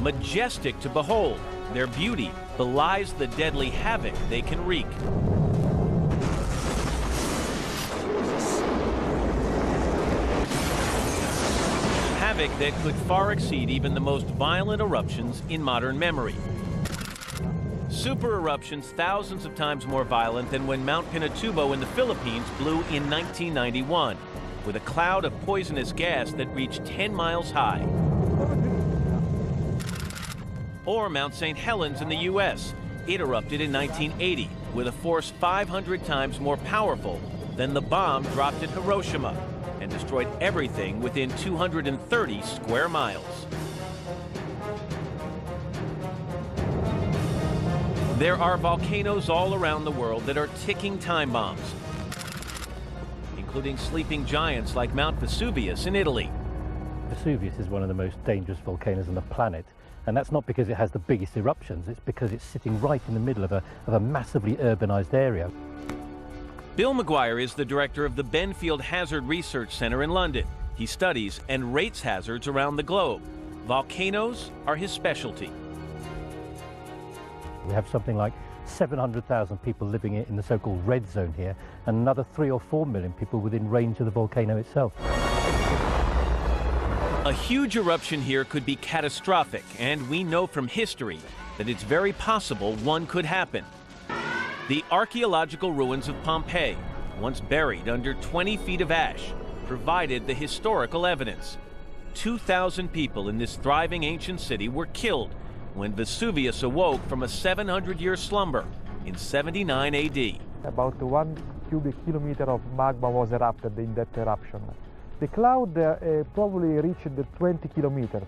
Majestic to behold, their beauty belies the deadly havoc they can wreak. Havoc that could far exceed even the most violent eruptions in modern memory. Super eruptions thousands of times more violent than when Mount Pinatubo in the Philippines blew in 1991, with a cloud of poisonous gas that reached 10 miles high. Or Mount St. Helens in the U.S. It erupted in 1980 with a force 500 times more powerful than the bomb dropped at Hiroshima and destroyed everything within 230 square miles. There are volcanoes all around the world that are ticking time bombs, including sleeping giants like Mount Vesuvius in Italy. Vesuvius is one of the most dangerous volcanoes on the planet, and that's not because it has the biggest eruptions, it's because it's sitting right in the middle of a massively urbanized area. Bill McGuire is the director of the Benfield Hazard Research Center in London. He studies and rates hazards around the globe. Volcanoes are his specialty. We have something like 700,000 people living in the so-called red zone here, and another 3 or 4 million people within range of the volcano itself. A huge eruption here could be catastrophic, and we know from history that it's very possible one could happen. The archaeological ruins of Pompeii, once buried under 20 feet of ash, provided the historical evidence. 2,000 people in this thriving ancient city were killed when Vesuvius awoke from a 700-year slumber in 79 AD. About 1 cubic kilometer of magma was erupted in that eruption. The cloud probably reached 20 kilometers.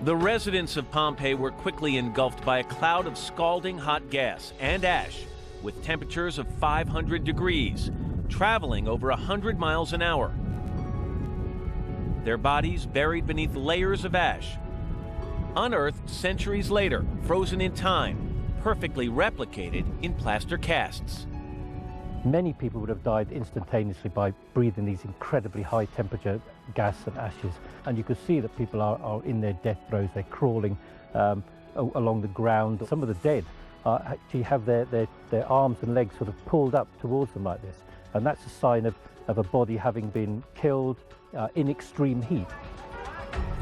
The residents of Pompeii were quickly engulfed by a cloud of scalding hot gas and ash with temperatures of 500 degrees, traveling over 100 miles an hour. Their bodies buried beneath layers of ash, unearthed centuries later, frozen in time, perfectly replicated in plaster casts. Many people would have died instantaneously by breathing these incredibly high temperature gas and ashes, and you could see that people are in their death throes. They're crawling along the ground. Some of the dead actually have their arms and legs sort of pulled up towards them like this, and that's a sign of a body having been killed in extreme heat.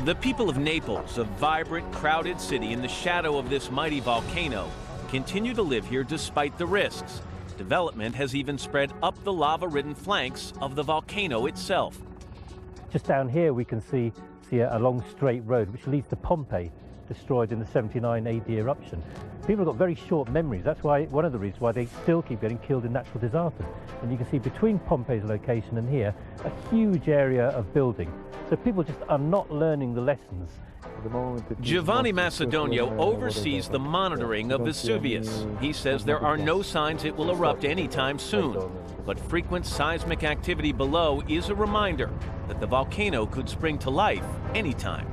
The people of Naples, a vibrant, crowded city in the shadow of this mighty volcano, continue to live here despite the risks. Development has even spread up the lava-ridden flanks of the volcano itself. Just down here we can see a long straight road which leads to Pompeii, destroyed in the 79 AD eruption. People have got very short memories. That's why one of the reasons why they still keep getting killed in natural disasters. And you can see between Pompeii's location and here a huge area of building. So people just are not learning the lessons. Giovanni Macedonio oversees the monitoring of Vesuvius. He says there are no signs it will erupt anytime soon, but frequent seismic activity below is a reminder that the volcano could spring to life anytime.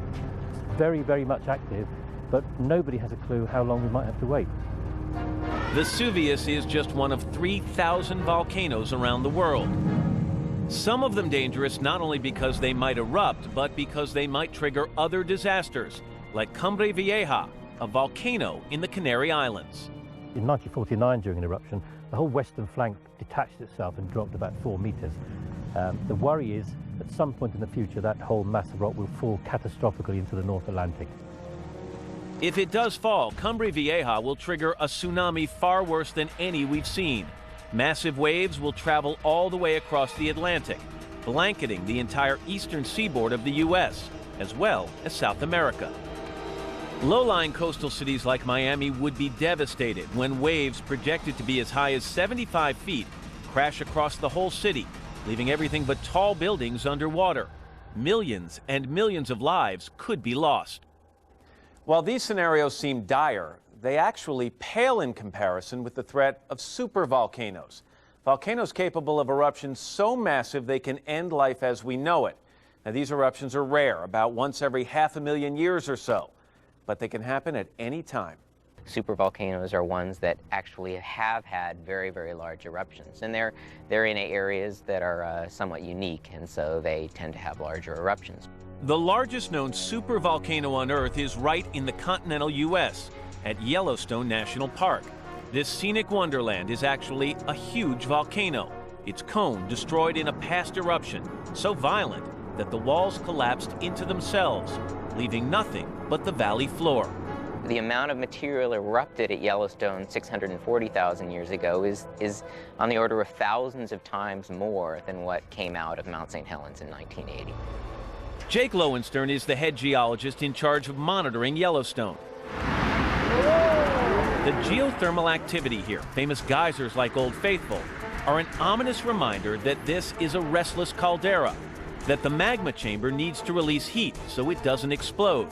Very, very much active, but nobody has a clue how long we might have to wait. Vesuvius is just one of 3,000 volcanoes around the world. Some of them dangerous not only because they might erupt, but because they might trigger other disasters, like Cumbre Vieja, a volcano in the Canary Islands. In 1949, during an eruption, the whole western flank detached itself and dropped about 4 meters. The worry is, at some point in the future, that whole mass of rock will fall catastrophically into the North Atlantic. If it does fall, Cumbre Vieja will trigger a tsunami far worse than any we've seen. Massive waves will travel all the way across the Atlantic, blanketing the entire eastern seaboard of the U.S., as well as South America. Low-lying coastal cities like Miami would be devastated when waves projected to be as high as 75 feet crash across the whole city, leaving everything but tall buildings underwater. Millions and millions of lives could be lost. While these scenarios seem dire, they actually pale in comparison with the threat of supervolcanoes. Volcanoes capable of eruptions so massive they can end life as we know it. Now, these eruptions are rare, about once every 500,000 years or so, but they can happen at any time. Supervolcanoes are ones that actually have had very, very large eruptions, and they're in areas that are somewhat unique, and so they tend to have larger eruptions. The largest known supervolcano on Earth is right in the continental U.S. at Yellowstone National Park. This scenic wonderland is actually a huge volcano, its cone destroyed in a past eruption, so violent that the walls collapsed into themselves, leaving nothing but the valley floor. The amount of material erupted at Yellowstone 640,000 years ago is on the order of thousands of times more than what came out of Mount St. Helens in 1980. Jake Lowenstern is the head geologist in charge of monitoring Yellowstone. The geothermal activity here, famous geysers like Old Faithful, are an ominous reminder that this is a restless caldera, that the magma chamber needs to release heat so it doesn't explode.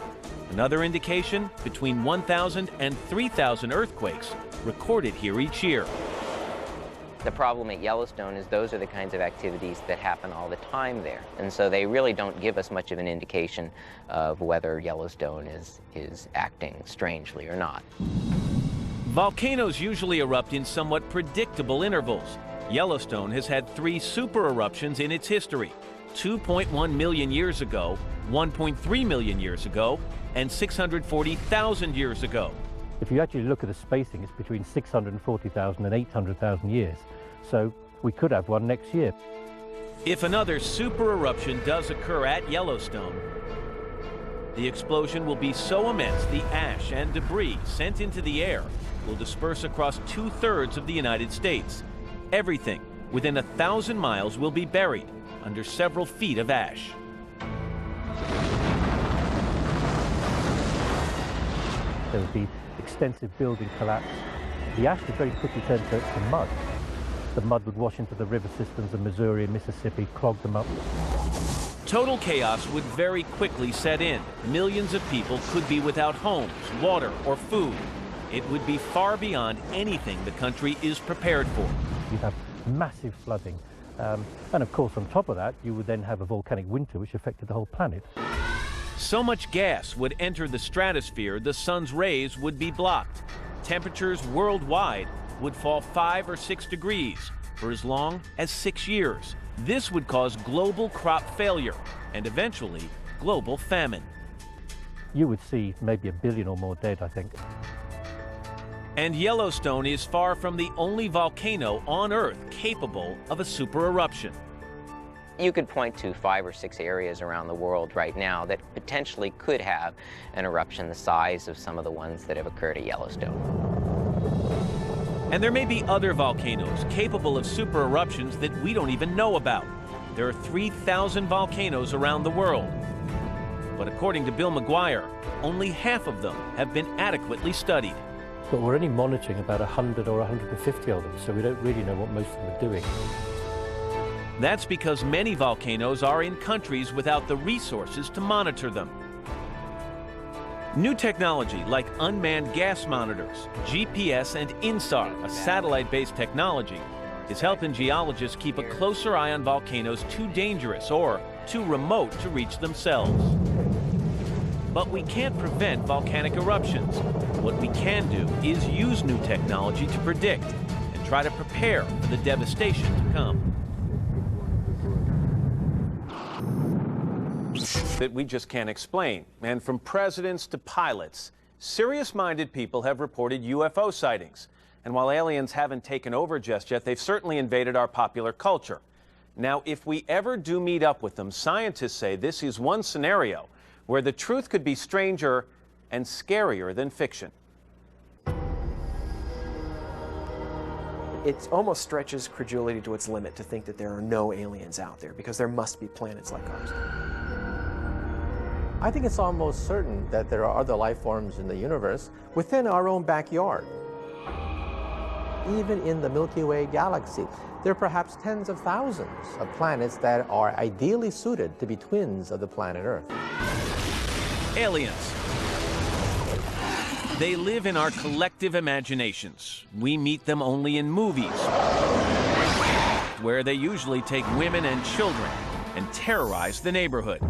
Another indication, between 1,000 and 3,000 earthquakes recorded here each year. The problem at Yellowstone is those are the kinds of activities that happen all the time there. And so they really don't give us much of an indication of whether Yellowstone is acting strangely or not. Volcanoes usually erupt in somewhat predictable intervals. Yellowstone has had 3 super eruptions in its history: 2.1 million years ago, 1.3 million years ago, and 640,000 years ago. If you actually look at the spacing, it's between 640,000 and 800,000 years. So we could have one next year. If another super eruption does occur at Yellowstone, the explosion will be so immense the ash and debris sent into the air will disperse across 2/3 of the United States. Everything within 1,000 miles will be buried under several feet of ash. There would be extensive building collapse. The ash would very quickly turn to mud. The mud would wash into the river systems of Missouri and Mississippi, clog them up. Total chaos would very quickly set in. Millions of people could be without homes, water, or food. It would be far beyond anything the country is prepared for. You'd have massive flooding. And of course, on top of that, you would then have a volcanic winter, which affected the whole planet. So much gas would enter the stratosphere, the sun's rays would be blocked. Temperatures worldwide would fall 5 or 6 degrees for as long as 6 years. This would cause global crop failure and eventually global famine. You would see maybe 1 billion or more dead, I think. And Yellowstone is far from the only volcano on Earth capable of a super eruption. You could point to 5 or 6 areas around the world right now that potentially could have an eruption the size of some of the ones that have occurred at Yellowstone. And there may be other volcanoes capable of super eruptions that we don't even know about. There are 3,000 volcanoes around the world. But according to Bill McGuire, only half of them have been adequately studied. But we're only monitoring about 100 or 150 of them, so we don't really know what most of them are doing. That's because many volcanoes are in countries without the resources to monitor them. New technology like unmanned gas monitors, GPS, and INSAR, a satellite-based technology, is helping geologists keep a closer eye on volcanoes too dangerous or too remote to reach themselves. But we can't prevent volcanic eruptions. What we can do is use new technology to predict and try to prepare for the devastation to come. That we just can't explain. And from presidents to pilots, serious-minded people have reported UFO sightings. And while aliens haven't taken over just yet, they've certainly invaded our popular culture. Now, if we ever do meet up with them, scientists say this is one scenario where the truth could be stranger and scarier than fiction. It almost stretches credulity to its limit to think that there are no aliens out there, because there must be planets like ours. I think it's almost certain that there are other life forms in the universe within our own backyard. Even in the Milky Way galaxy, there are perhaps tens of thousands of planets that are ideally suited to be twins of the planet Earth. Aliens. They live in our collective imaginations. We meet them only in movies, where they usually take women and children and terrorize the neighborhood.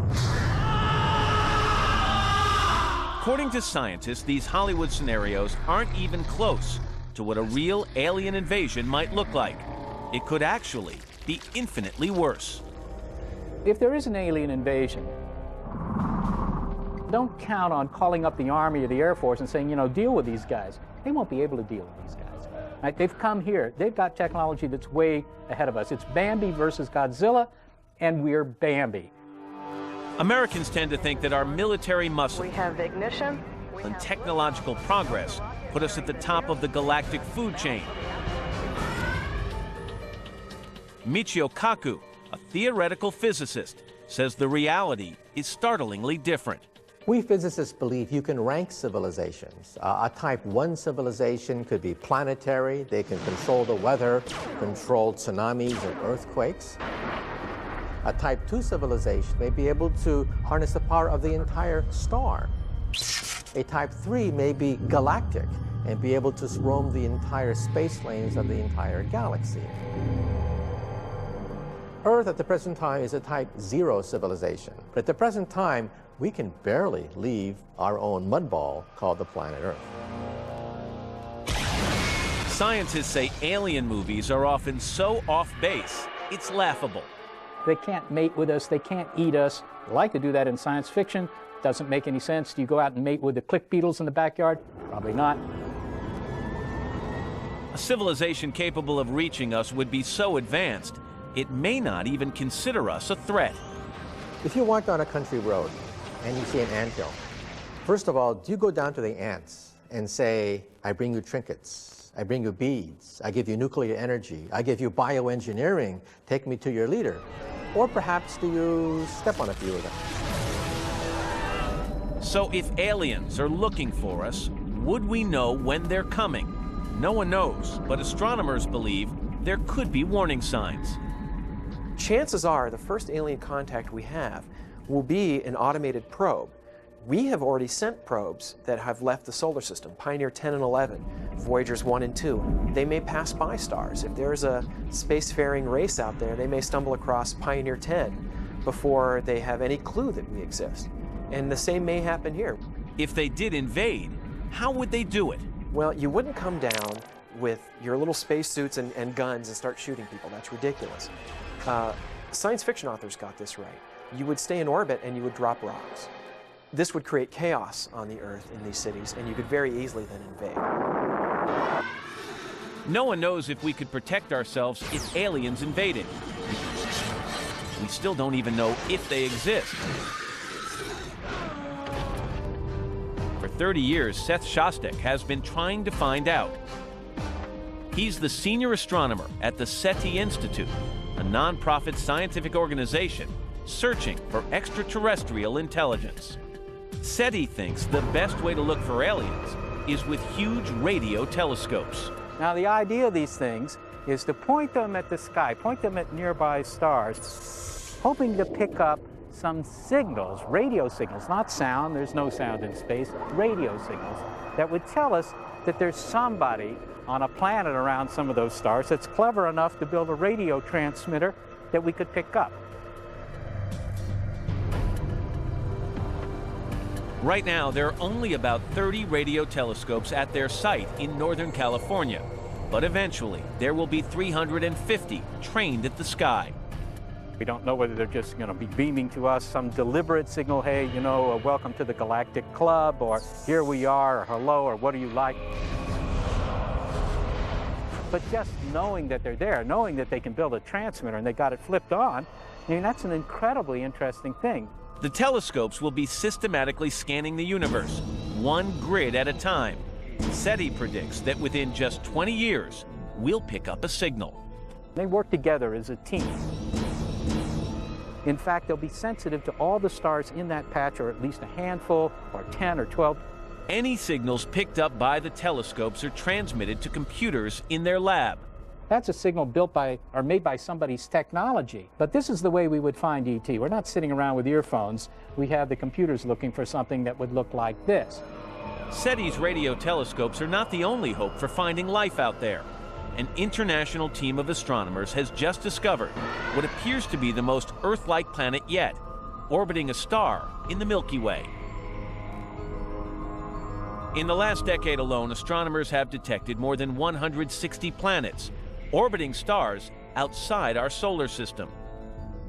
According to scientists, these Hollywood scenarios aren't even close to what a real alien invasion might look like. It could actually be infinitely worse. If there is an alien invasion, don't count on calling up the Army or the Air Force and saying, you know, deal with these guys. They won't be able to deal with these guys. Right? They've come here. They've got technology that's way ahead of us. It's Bambi versus Godzilla, and we're Bambi. Americans tend to think that our military muscle We have ignition. and technological progress put us at the top of the galactic food chain. Michio Kaku, a theoretical physicist, says the reality is startlingly different. We physicists believe you can rank civilizations. A type 1 civilization could be planetary. They can control the weather, control tsunamis and earthquakes. A type 2 civilization may be able to harness the power of the entire star. A type 3 may be galactic and be able to roam the entire space lanes of the entire galaxy. Earth at the present time is a type 0 civilization. But at the present time, we can barely leave our own mud ball called the planet Earth. Scientists say alien movies are often so off base, it's laughable. They can't mate with us. They can't eat us. They like to do that in science fiction. Doesn't make any sense. Do you go out and mate with the click beetles in the backyard? Probably not. A civilization capable of reaching us would be so advanced, it may not even consider us a threat. If you walk down a country road and you see an anthill, first of all, do you go down to the ants and say, I bring you trinkets, I bring you beads, I give you nuclear energy, I give you bioengineering, take me to your leader? Or perhaps do you step on a few of them? So if aliens are looking for us, would we know when they're coming? No one knows, but astronomers believe there could be warning signs. Chances are the first alien contact we have will be an automated probe. We have already sent probes that have left the solar system, Pioneer 10 and 11, Voyagers 1 and 2. They may pass by stars. If there's a spacefaring race out there, they may stumble across Pioneer 10 before they have any clue that we exist. And the same may happen here. If they did invade, how would they do it? Well, you wouldn't come down with your little spacesuits and guns and start shooting people. That's ridiculous. Science fiction authors got this right. You would stay in orbit and you would drop rocks. This would create chaos on the Earth in these cities, and you could very easily then invade. No one knows if we could protect ourselves if aliens invaded. We still don't even know if they exist. For 30 years, Seth Shostak has been trying to find out. He's the senior astronomer at the SETI Institute, a nonprofit scientific organization searching for extraterrestrial intelligence. SETI thinks the best way to look for aliens is with huge radio telescopes. Now, the idea of these things is to point them at the sky, point them at nearby stars, hoping to pick up some signals, radio signals, not sound, there's no sound in space, radio signals, that would tell us that there's somebody on a planet around some of those stars that's clever enough to build a radio transmitter that we could pick up. Right now, there are only about 30 radio telescopes at their site in Northern California. But eventually, there will be 350 trained at the sky. We don't know whether they're just going to be beaming to us some deliberate signal, hey, you know, welcome to the Galactic Club, or here we are, or hello, or what do you like? But just knowing that they're there, knowing that they can build a transmitter and they got it flipped on, I mean, that's an incredibly interesting thing. The telescopes will be systematically scanning the universe, one grid at a time. SETI predicts that within just 20 years, we'll pick up a signal. They work together as a team. In fact, they'll be sensitive to all the stars in that patch, or at least a handful, or 10 or 12. Any signals picked up by the telescopes are transmitted to computers in their lab. That's a signal built by or made by somebody's technology. But this is the way we would find ET. We're not sitting around with earphones. We have the computers looking for something that would look like this. SETI's radio telescopes are not the only hope for finding life out there. An international team of astronomers has just discovered what appears to be the most Earth-like planet yet, orbiting a star in the Milky Way. In the last decade alone, astronomers have detected more than 160 planets, orbiting stars outside our solar system.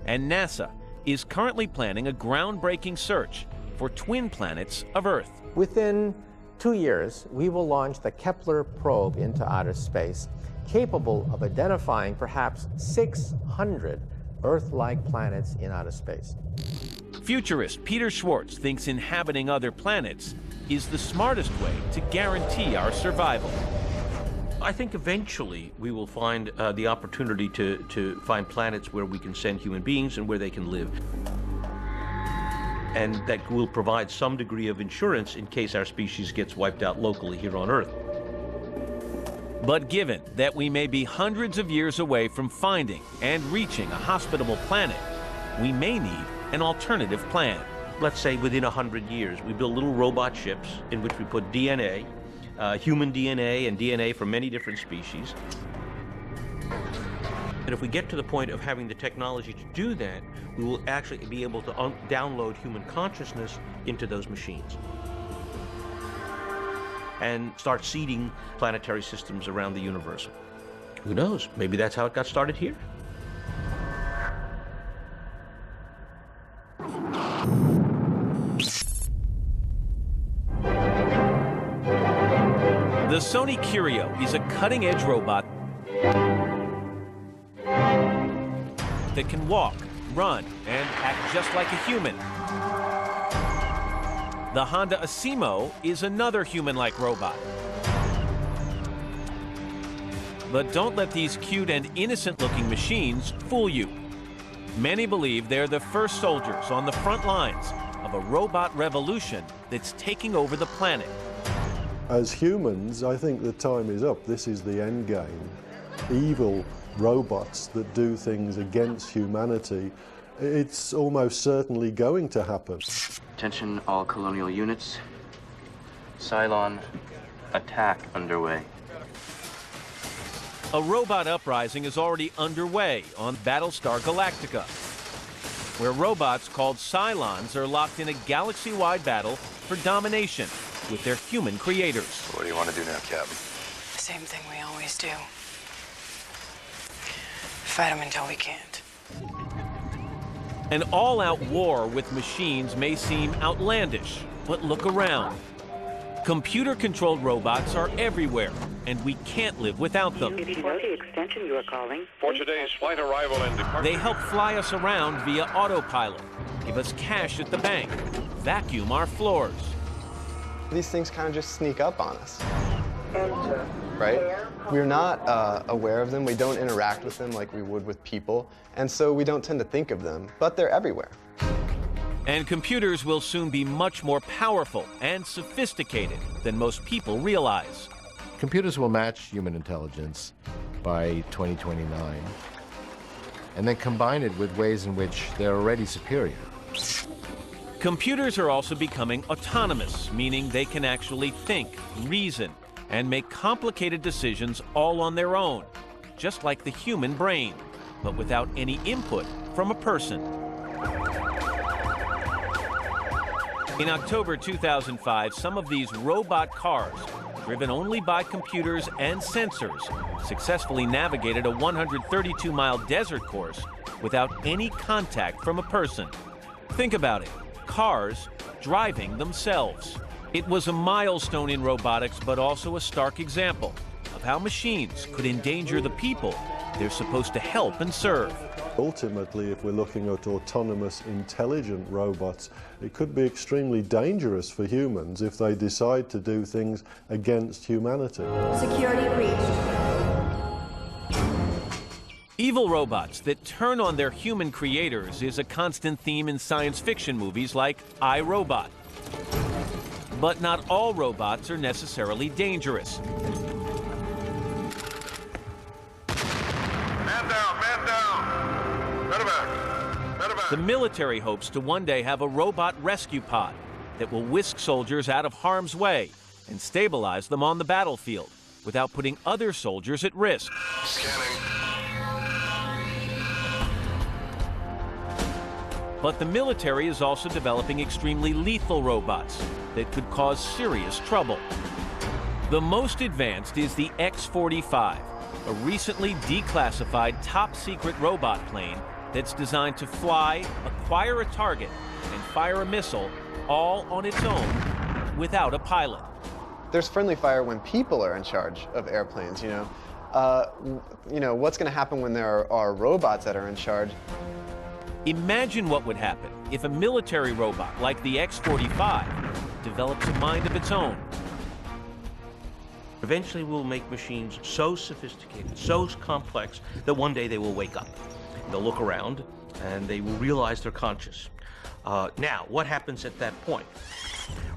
And NASA is currently planning a groundbreaking search for twin planets of Earth. Within 2 years, we will launch the Kepler probe into outer space, capable of identifying perhaps 600 Earth-like planets in outer space. Futurist Peter Schwartz thinks inhabiting other planets is the smartest way to guarantee our survival. I think eventually we will find the opportunity to find planets where we can send human beings and where they can live. And that will provide some degree of insurance in case our species gets wiped out locally here on Earth. But given that we may be hundreds of years away from finding and reaching a hospitable planet, we may need an alternative plan. Let's say within 100 years, we build little robot ships in which we put DNA, human DNA and DNA from many different species. And if we get to the point of having the technology to do that, we will actually be able to download human consciousness into those machines and start seeding planetary systems around the universe. Who knows? Maybe that's how it got started here. The Sony Curio is a cutting-edge robot that can walk, run, and act just like a human. The Honda Asimo is another human-like robot. But don't let these cute and innocent-looking machines fool you. Many believe they're the first soldiers on the front lines of a robot revolution that's taking over the planet. As humans, I think the time is up. This is the end game. Evil robots that do things against humanity, it's almost certainly going to happen. Attention all colonial units. Cylon attack underway. A robot uprising is already underway on Battlestar Galactica, where robots called Cylons are locked in a galaxy-wide battle for domination with their human creators. What do you want to do now, Captain? The same thing we always do. Fight them until we can't. An all-out war with machines may seem outlandish, but look around. Computer-controlled robots are everywhere, and we can't live without them. If you know the extension you are calling. For today's flight arrival and departure. They help fly us around via autopilot, give us cash at the bank, vacuum our floors. These things kind of just sneak up on us, right? We're not aware of them. We don't interact with them like we would with people, and so we don't tend to think of them, but they're everywhere. And computers will soon be much more powerful and sophisticated than most people realize. Computers will match human intelligence by 2029, and then combine it with ways in which they're already superior. Computers are also becoming autonomous, meaning they can actually think, reason, and make complicated decisions all on their own, just like the human brain, but without any input from a person. In October 2005, some of these robot cars, driven only by computers and sensors, successfully navigated a 132-mile desert course without any contact from a person. Think about it. Cars driving themselves. It was a milestone in robotics, but also a stark example of how machines could endanger the people they're supposed to help and serve. Ultimately, if we're looking at autonomous, intelligent robots, it could be extremely dangerous for humans if they decide to do things against humanity. Security breached. Evil robots that turn on their human creators is a constant theme in science fiction movies like I, Robot. But not all robots are necessarily dangerous. Man down, man down. Medevac. The military hopes to one day have a robot rescue pod that will whisk soldiers out of harm's way and stabilize them on the battlefield without putting other soldiers at risk. Scanning. But the military is also developing extremely lethal robots that could cause serious trouble. The most advanced is the X-45, a recently declassified top-secret robot plane that's designed to fly, acquire a target, and fire a missile all on its own without a pilot. There's friendly fire when people are in charge of airplanes, you know. What's going to happen when there are robots that are in charge? Imagine what would happen if a military robot like the X-45 develops a mind of its own. Eventually we'll make machines so sophisticated, so complex, that one day they will wake up. They'll look around and they will realize they're conscious. Now, what happens at that point?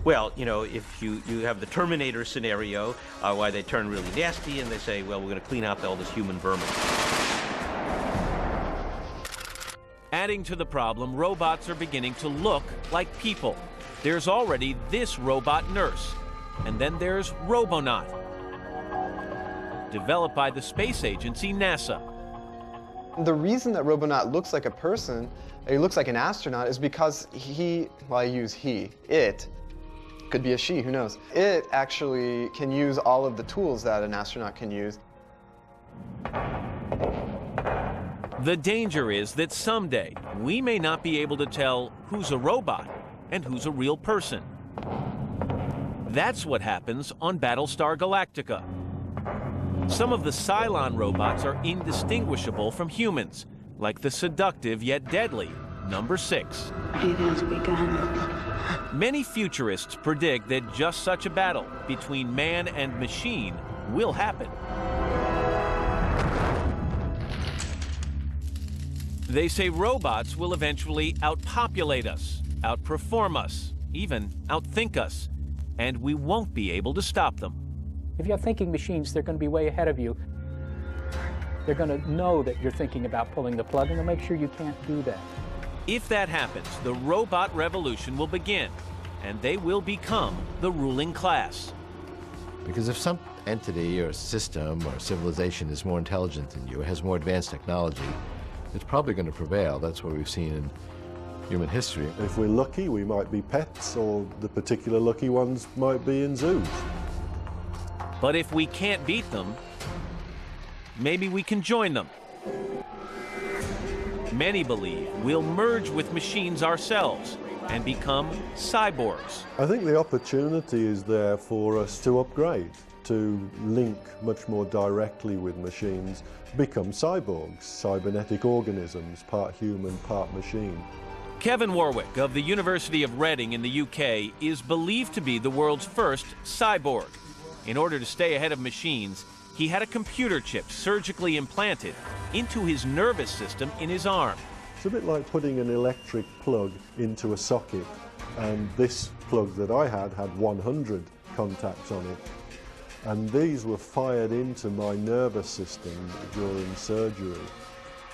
Well, you know, if you have the Terminator scenario, why they turn really nasty and they say, well, we're going to clean out all this human vermin. Adding to the problem, robots are beginning to look like people. There's already this robot nurse, and then there's Robonaut, developed by the space agency NASA. The reason that Robonaut looks like a person, he looks like an astronaut, is because it could be a she, who knows. It actually can use all of the tools that an astronaut can use. The danger is that someday we may not be able to tell who's a robot and who's a real person. That's what happens on Battlestar Galactica. Some of the Cylon robots are indistinguishable from humans, like the seductive yet deadly number 6. It has begun. Many futurists predict that just such a battle between man and machine will happen. They say robots will eventually outpopulate us, outperform us, even outthink us, and we won't be able to stop them. If you have thinking machines, they're going to be way ahead of you. They're going to know that you're thinking about pulling the plug, and they'll make sure you can't do that. If that happens, the robot revolution will begin, and they will become the ruling class. Because if some entity or system or civilization is more intelligent than you, has more advanced technology, it's probably going to prevail. That's what we've seen in human history. If we're lucky, we might be pets, or the particular lucky ones might be in zoos. But if we can't beat them, maybe we can join them. Many believe we'll merge with machines ourselves and become cyborgs. I think the opportunity is there for us to upgrade, to link much more directly with machines, become cyborgs, cybernetic organisms, part human, part machine. Kevin Warwick of the University of Reading in the UK is believed to be the world's first cyborg. In order to stay ahead of machines, he had a computer chip surgically implanted into his nervous system in his arm. It's a bit like putting an electric plug into a socket, and this plug that I had 100 contacts on it. And these were fired into my nervous system during surgery.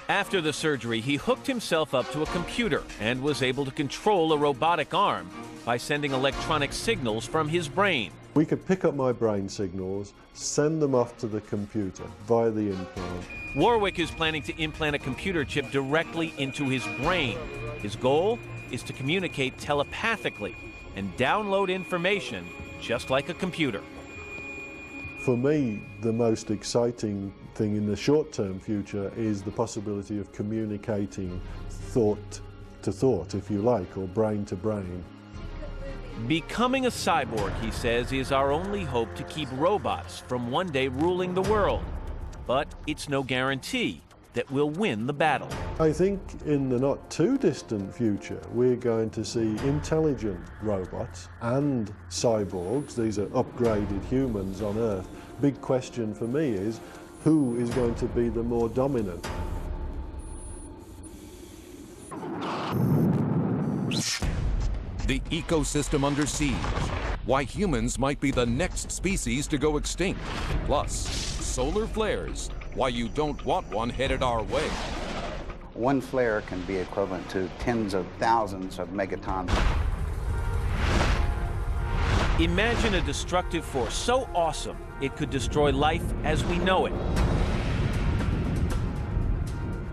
After the surgery, he hooked himself up to a computer and was able to control a robotic arm by sending electronic signals from his brain. We could pick up my brain signals, send them off to the computer via the implant. Warwick is planning to implant a computer chip directly into his brain. His goal is to communicate telepathically and download information just like a computer. For me, the most exciting thing in the short-term future is the possibility of communicating thought to thought, if you like, or brain to brain. Becoming a cyborg, he says, is our only hope to keep robots from one day ruling the world. But it's no guarantee that we'll win the battle. I think in the not too distant future, we're going to see intelligent robots and cyborgs. These are upgraded humans on Earth. Big question for me is, who is going to be the more dominant? The ecosystem under siege. Why humans might be the next species to go extinct. Plus, solar flares. Why you don't want one headed our way. One flare can be equivalent to tens of thousands of megatons. Imagine a destructive force so awesome it could destroy life as we know it.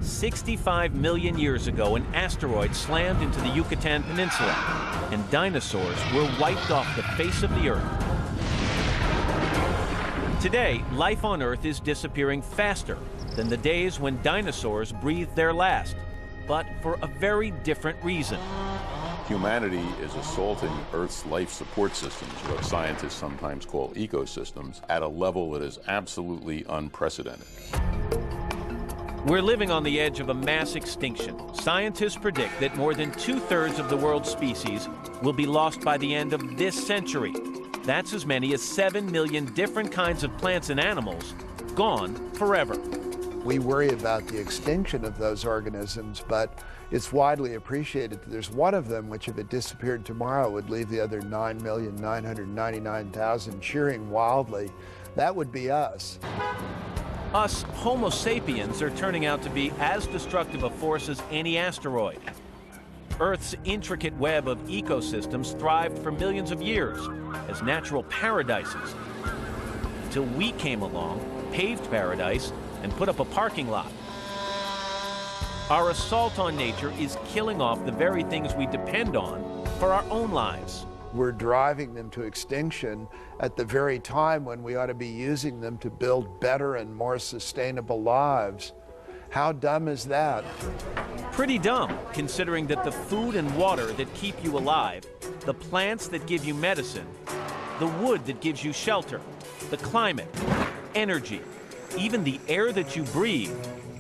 65 million years ago, an asteroid slammed into the Yucatan Peninsula, and dinosaurs were wiped off the face of the Earth. Today, life on Earth is disappearing faster than the days when dinosaurs breathed their last, but for a very different reason. Humanity is assaulting Earth's life support systems, what scientists sometimes call ecosystems, at a level that is absolutely unprecedented. We're living on the edge of a mass extinction. Scientists predict that more than 2/3 of the world's species will be lost by the end of this century. That's as many as 7 million different kinds of plants and animals gone forever. We worry about the extinction of those organisms, but it's widely appreciated that there's one of them which, if it disappeared tomorrow, would leave the other 9,999,000 cheering wildly. That would be us. Us Homo sapiens are turning out to be as destructive a force as any asteroid. Earth's intricate web of ecosystems thrived for millions of years as natural paradises, until we came along, paved paradise, and put up a parking lot. Our assault on nature is killing off the very things we depend on for our own lives. We're driving them to extinction at the very time when we ought to be using them to build better and more sustainable lives. How dumb is that? Pretty dumb, considering that the food and water that keep you alive, the plants that give you medicine, the wood that gives you shelter, the climate, energy, even the air that you breathe,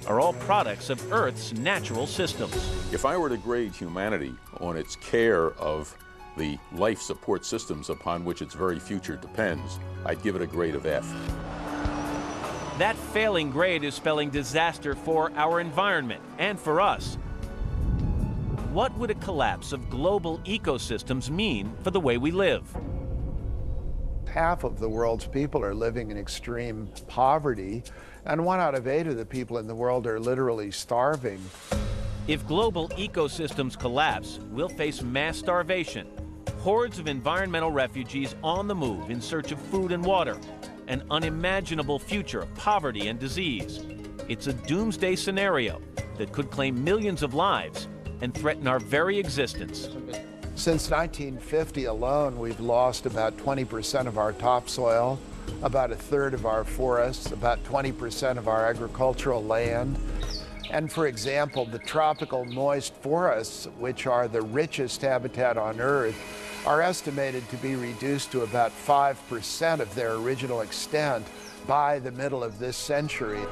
are all products of Earth's natural systems. If I were to grade humanity on its care of the life support systems upon which its very future depends, I'd give it a grade of F. That failing grade is spelling disaster for our environment and for us. What would a collapse of global ecosystems mean for the way we live? Half of the world's people are living in extreme poverty, and 1 out of 8 of the people in the world are literally starving. If global ecosystems collapse, we'll face mass starvation, hordes of environmental refugees on the move in search of food and water, an unimaginable future of poverty and disease. It's a doomsday scenario that could claim millions of lives and threaten our very existence. Since 1950 alone, we've lost about 20% of our topsoil, about 1/3 of our forests, about 20% of our agricultural land. And for example, the tropical moist forests, which are the richest habitat on Earth, are estimated to be reduced to about 5% of their original extent by the middle of this century.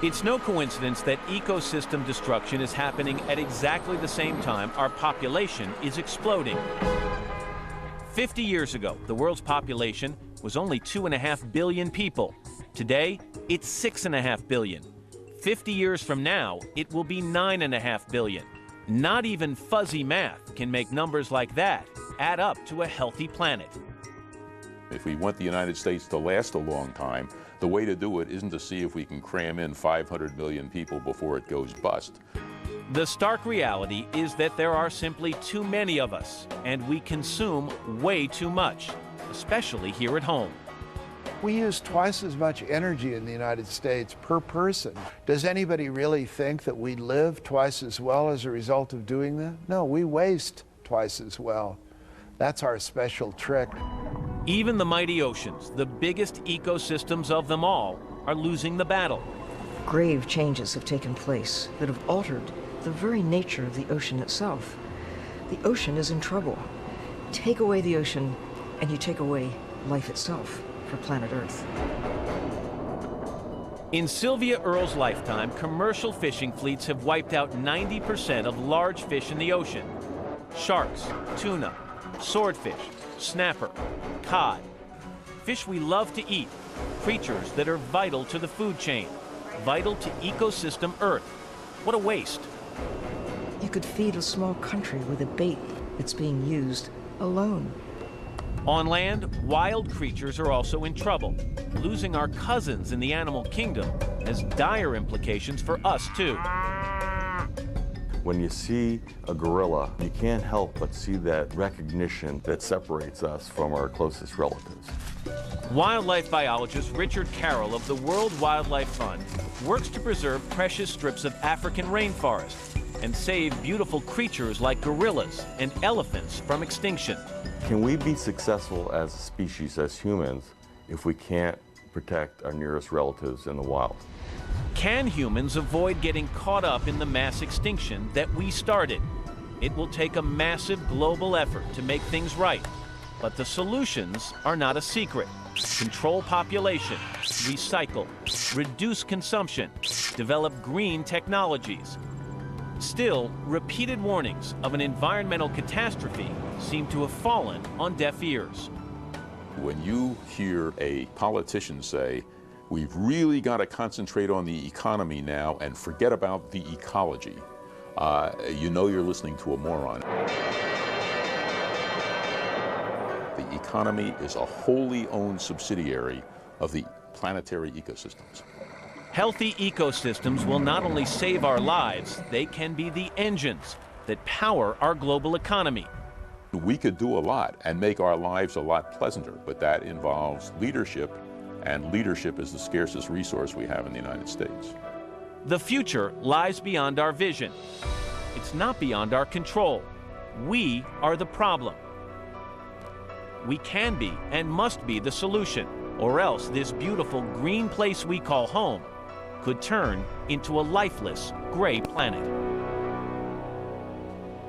It's no coincidence that ecosystem destruction is happening at exactly the same time our population is exploding. 50 years ago, the world's population was only 2.5 billion people. Today, it's 6.5 billion. 50 years from now, it will be 9.5 billion. Not even fuzzy math can make numbers like that add up to a healthy planet. If we want the United States to last a long time, the way to do it isn't to see if we can cram in 500 million people before it goes bust. The stark reality is that there are simply too many of us, and we consume way too much, especially here at home. We use twice as much energy in the United States per person. Does anybody really think that we live twice as well as a result of doing that? No, we waste twice as well. That's our special trick. Even the mighty oceans, the biggest ecosystems of them all, are losing the battle. Grave changes have taken place that have altered the very nature of the ocean itself. The ocean is in trouble. Take away the ocean, and you take away life itself for planet Earth. In Sylvia Earle's lifetime, commercial fishing fleets have wiped out 90% of large fish in the ocean. Sharks, tuna, swordfish, snapper, cod. Fish we love to eat, creatures that are vital to the food chain, vital to ecosystem Earth. What a waste. You could feed a small country with a bait that's being used alone. On land, wild creatures are also in trouble. Losing our cousins in the animal kingdom has dire implications for us, too. When you see a gorilla, you can't help but see that recognition that separates us from our closest relatives. Wildlife biologist Richard Carroll of the World Wildlife Fund works to preserve precious strips of African rainforest and save beautiful creatures like gorillas and elephants from extinction. Can we be successful as a species, as humans, if we can't protect our nearest relatives in the wild? Can humans avoid getting caught up in the mass extinction that we started? It will take a massive global effort to make things right, but the solutions are not a secret. Control population, recycle, reduce consumption, develop green technologies. Still, repeated warnings of an environmental catastrophe seem to have fallen on deaf ears. When you hear a politician say, we've really got to concentrate on the economy now and forget about the ecology, you know you're listening to a moron. The economy is a wholly owned subsidiary of the planetary ecosystems. Healthy ecosystems will not only save our lives, they can be the engines that power our global economy. We could do a lot and make our lives a lot pleasanter, but that involves leadership, and leadership is the scarcest resource we have in the United States. The future lies beyond our vision. It's not beyond our control. We are the problem. We can be and must be the solution, or else this beautiful green place we call home could turn into a lifeless, gray planet.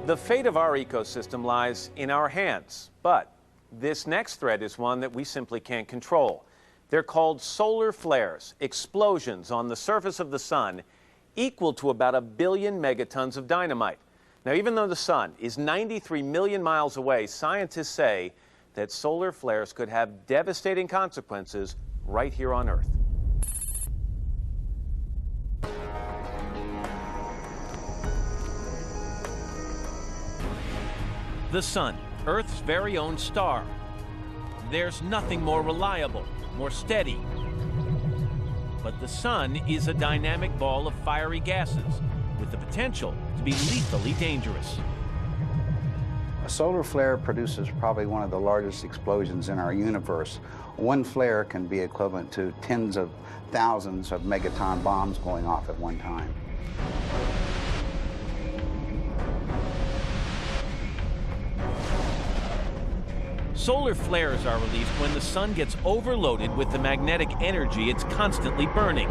The fate of our ecosystem lies in our hands, but this next threat is one that we simply can't control. They're called solar flares, explosions on the surface of the sun equal to about 1 billion megatons of dynamite. Now, even though the sun is 93 million miles away, scientists say that solar flares could have devastating consequences right here on Earth. The sun, Earth's very own star. There's nothing more reliable, more steady. But the sun is a dynamic ball of fiery gases with the potential to be lethally dangerous. A solar flare produces probably one of the largest explosions in our universe. One flare can be equivalent to tens of thousands of megaton bombs going off at one time. Solar flares are released when the sun gets overloaded with the magnetic energy it's constantly burning.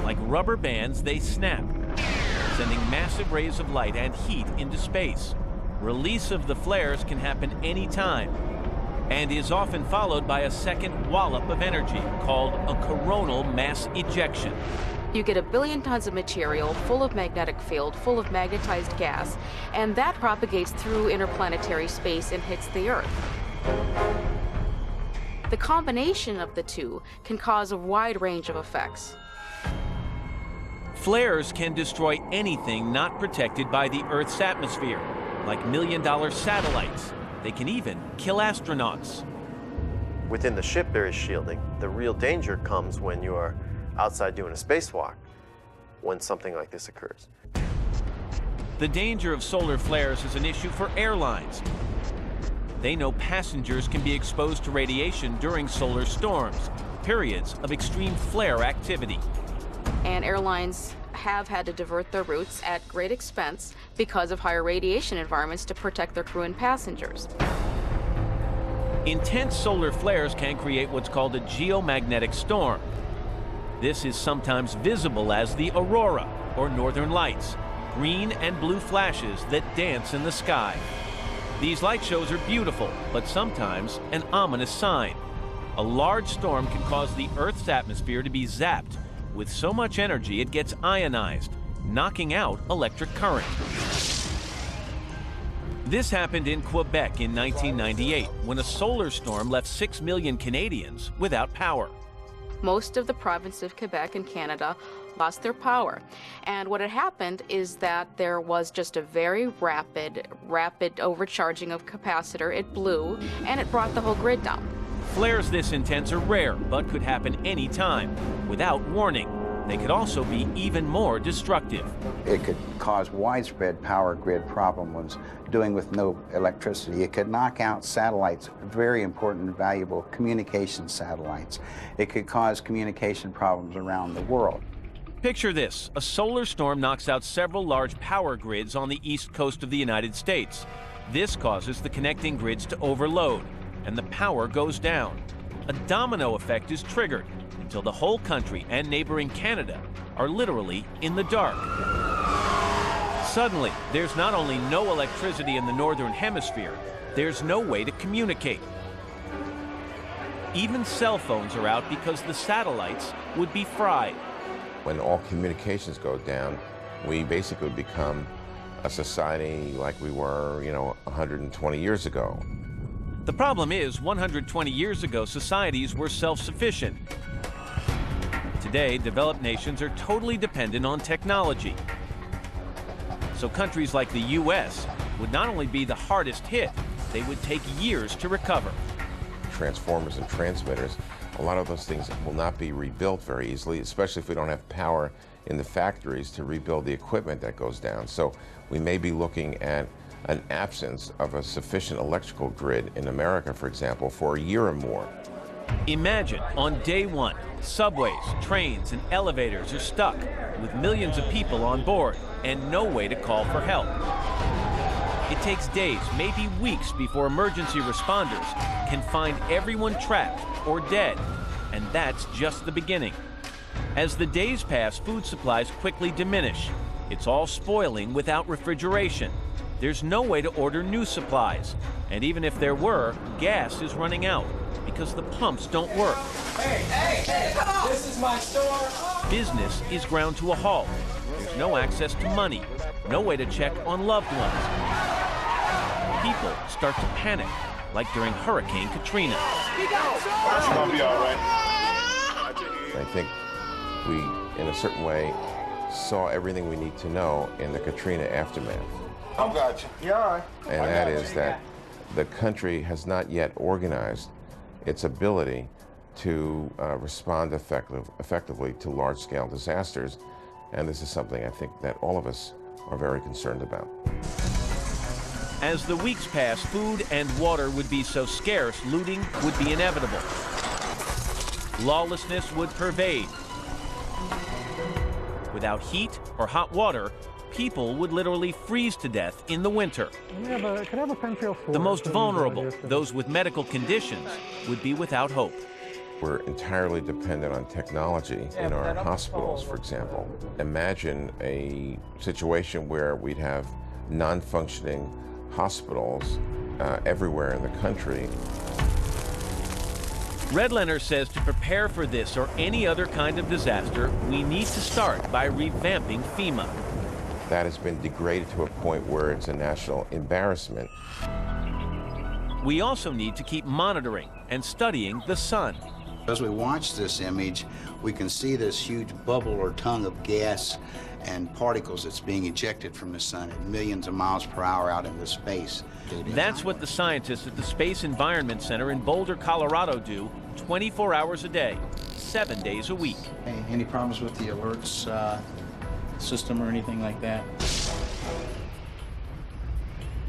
Like rubber bands, they snap, sending massive rays of light and heat into space. Release of the flares can happen anytime and is often followed by a second wallop of energy called a coronal mass ejection. You get 1 billion tons of material full of magnetic field, full of magnetized gas, and that propagates through interplanetary space and hits the Earth. The combination of the two can cause a wide range of effects. Flares can destroy anything not protected by the Earth's atmosphere, like million-dollar satellites. They can even kill astronauts. Within the ship there is shielding. The real danger comes when you are outside doing a spacewalk, when something like this occurs. The danger of solar flares is an issue for airlines. They know passengers can be exposed to radiation during solar storms, periods of extreme flare activity. And airlines have had to divert their routes at great expense because of higher radiation environments to protect their crew and passengers. Intense solar flares can create what's called a geomagnetic storm. This is sometimes visible as the aurora, or northern lights, green and blue flashes that dance in the sky. These light shows are beautiful, but sometimes an ominous sign. A large storm can cause the Earth's atmosphere to be zapped with so much energy it gets ionized, knocking out electric current. This happened in Quebec in 1998, when a solar storm left 6 million Canadians without power. Most of the province of Quebec in Canada lost their power. And what had happened is that there was just a very rapid overcharging of capacitor. It blew, and it brought the whole grid down. Flares this intense are rare, but could happen any time, without warning. They could also be even more destructive. It could cause widespread power grid problems, doing with no electricity. It could knock out satellites, very important and valuable communication satellites. It could cause communication problems around the world. Picture this. A solar storm knocks out several large power grids on the east coast of the United States. This causes the connecting grids to overload, and the power goes down. A domino effect is triggered until the whole country and neighboring Canada are literally in the dark. Suddenly, there's not only no electricity in the northern hemisphere, there's no way to communicate. Even cell phones are out because the satellites would be fried. When all communications go down, we basically become a society like we were, 120 years ago. The problem is, 120 years ago, societies were self-sufficient. Today, developed nations are totally dependent on technology. So countries like the U.S. would not only be the hardest hit, they would take years to recover. Transformers and transmitters, a lot of those things will not be rebuilt very easily, especially if we don't have power in the factories to rebuild the equipment that goes down. So we may be looking at an absence of a sufficient electrical grid in America, for example, for a year or more. Imagine, on day one, subways, trains, and elevators are stuck with millions of people on board and no way to call for help. It takes days, maybe weeks, before emergency responders can find everyone trapped or dead, and that's just the beginning. As the days pass, food supplies quickly diminish. It's all spoiling without refrigeration. There's no way to order new supplies, and even if there were, gas is running out because the pumps don't work. Hey, this is my store. Business is ground to a halt. There's no access to money, no way to check on loved ones. People start to panic, like during Hurricane Katrina. It's gonna be all right. I think we, in a certain way, saw everything we need to know in the Katrina aftermath. I got you. Yeah, all right. And that is that the country has not yet organized its ability to respond effectively to large-scale disasters. And this is something I think that all of us are very concerned about. As the weeks pass, food and water would be so scarce, looting would be inevitable. Lawlessness would pervade. Without heat or hot water, people would literally freeze to death in the winter. Could I have a pencil? The most vulnerable, those with medical conditions, would be without hope. We're entirely dependent on technology in our hospitals, for example. Imagine a situation where we'd have non-functioning hospitals everywhere in the country. Redlener says to prepare for this or any other kind of disaster, we need to start by revamping FEMA. That has been degraded to a point where it's a national embarrassment. We also need to keep monitoring and studying the sun. As we watch this image, we can see this huge bubble or tongue of gas and particles that's being ejected from the sun at millions of miles per hour out into space. That's what the scientists at the Space Environment Center in Boulder, Colorado do 24 hours a day, 7 days a week. Hey, any problems with the alerts system or anything like that?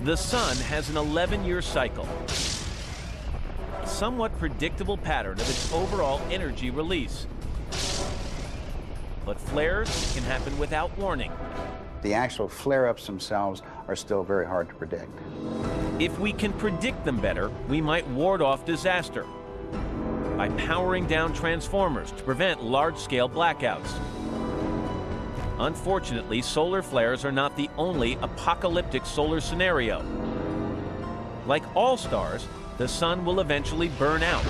The sun has an 11-year cycle, a somewhat predictable pattern of its overall energy release. But flares can happen without warning. The actual flare-ups themselves are still very hard to predict. If we can predict them better, we might ward off disaster by powering down transformers to prevent large-scale blackouts. Unfortunately, solar flares are not the only apocalyptic solar scenario. Like all stars, the sun will eventually burn out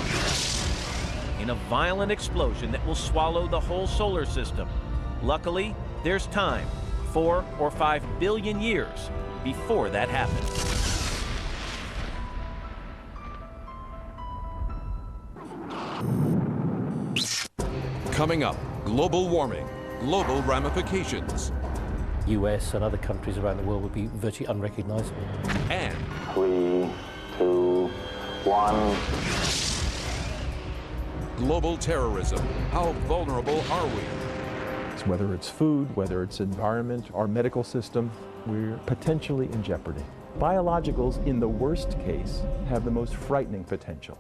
in a violent explosion that will swallow the whole solar system. Luckily, there's time, 4 or 5 billion years before that happens. Coming up, global warming, global ramifications. US and other countries around the world would be virtually unrecognizable. And 3, 2, 1. Global terrorism. How vulnerable are we? Whether it's food, whether it's environment, our medical system, we're potentially in jeopardy. Biologicals, in the worst case, have the most frightening potential.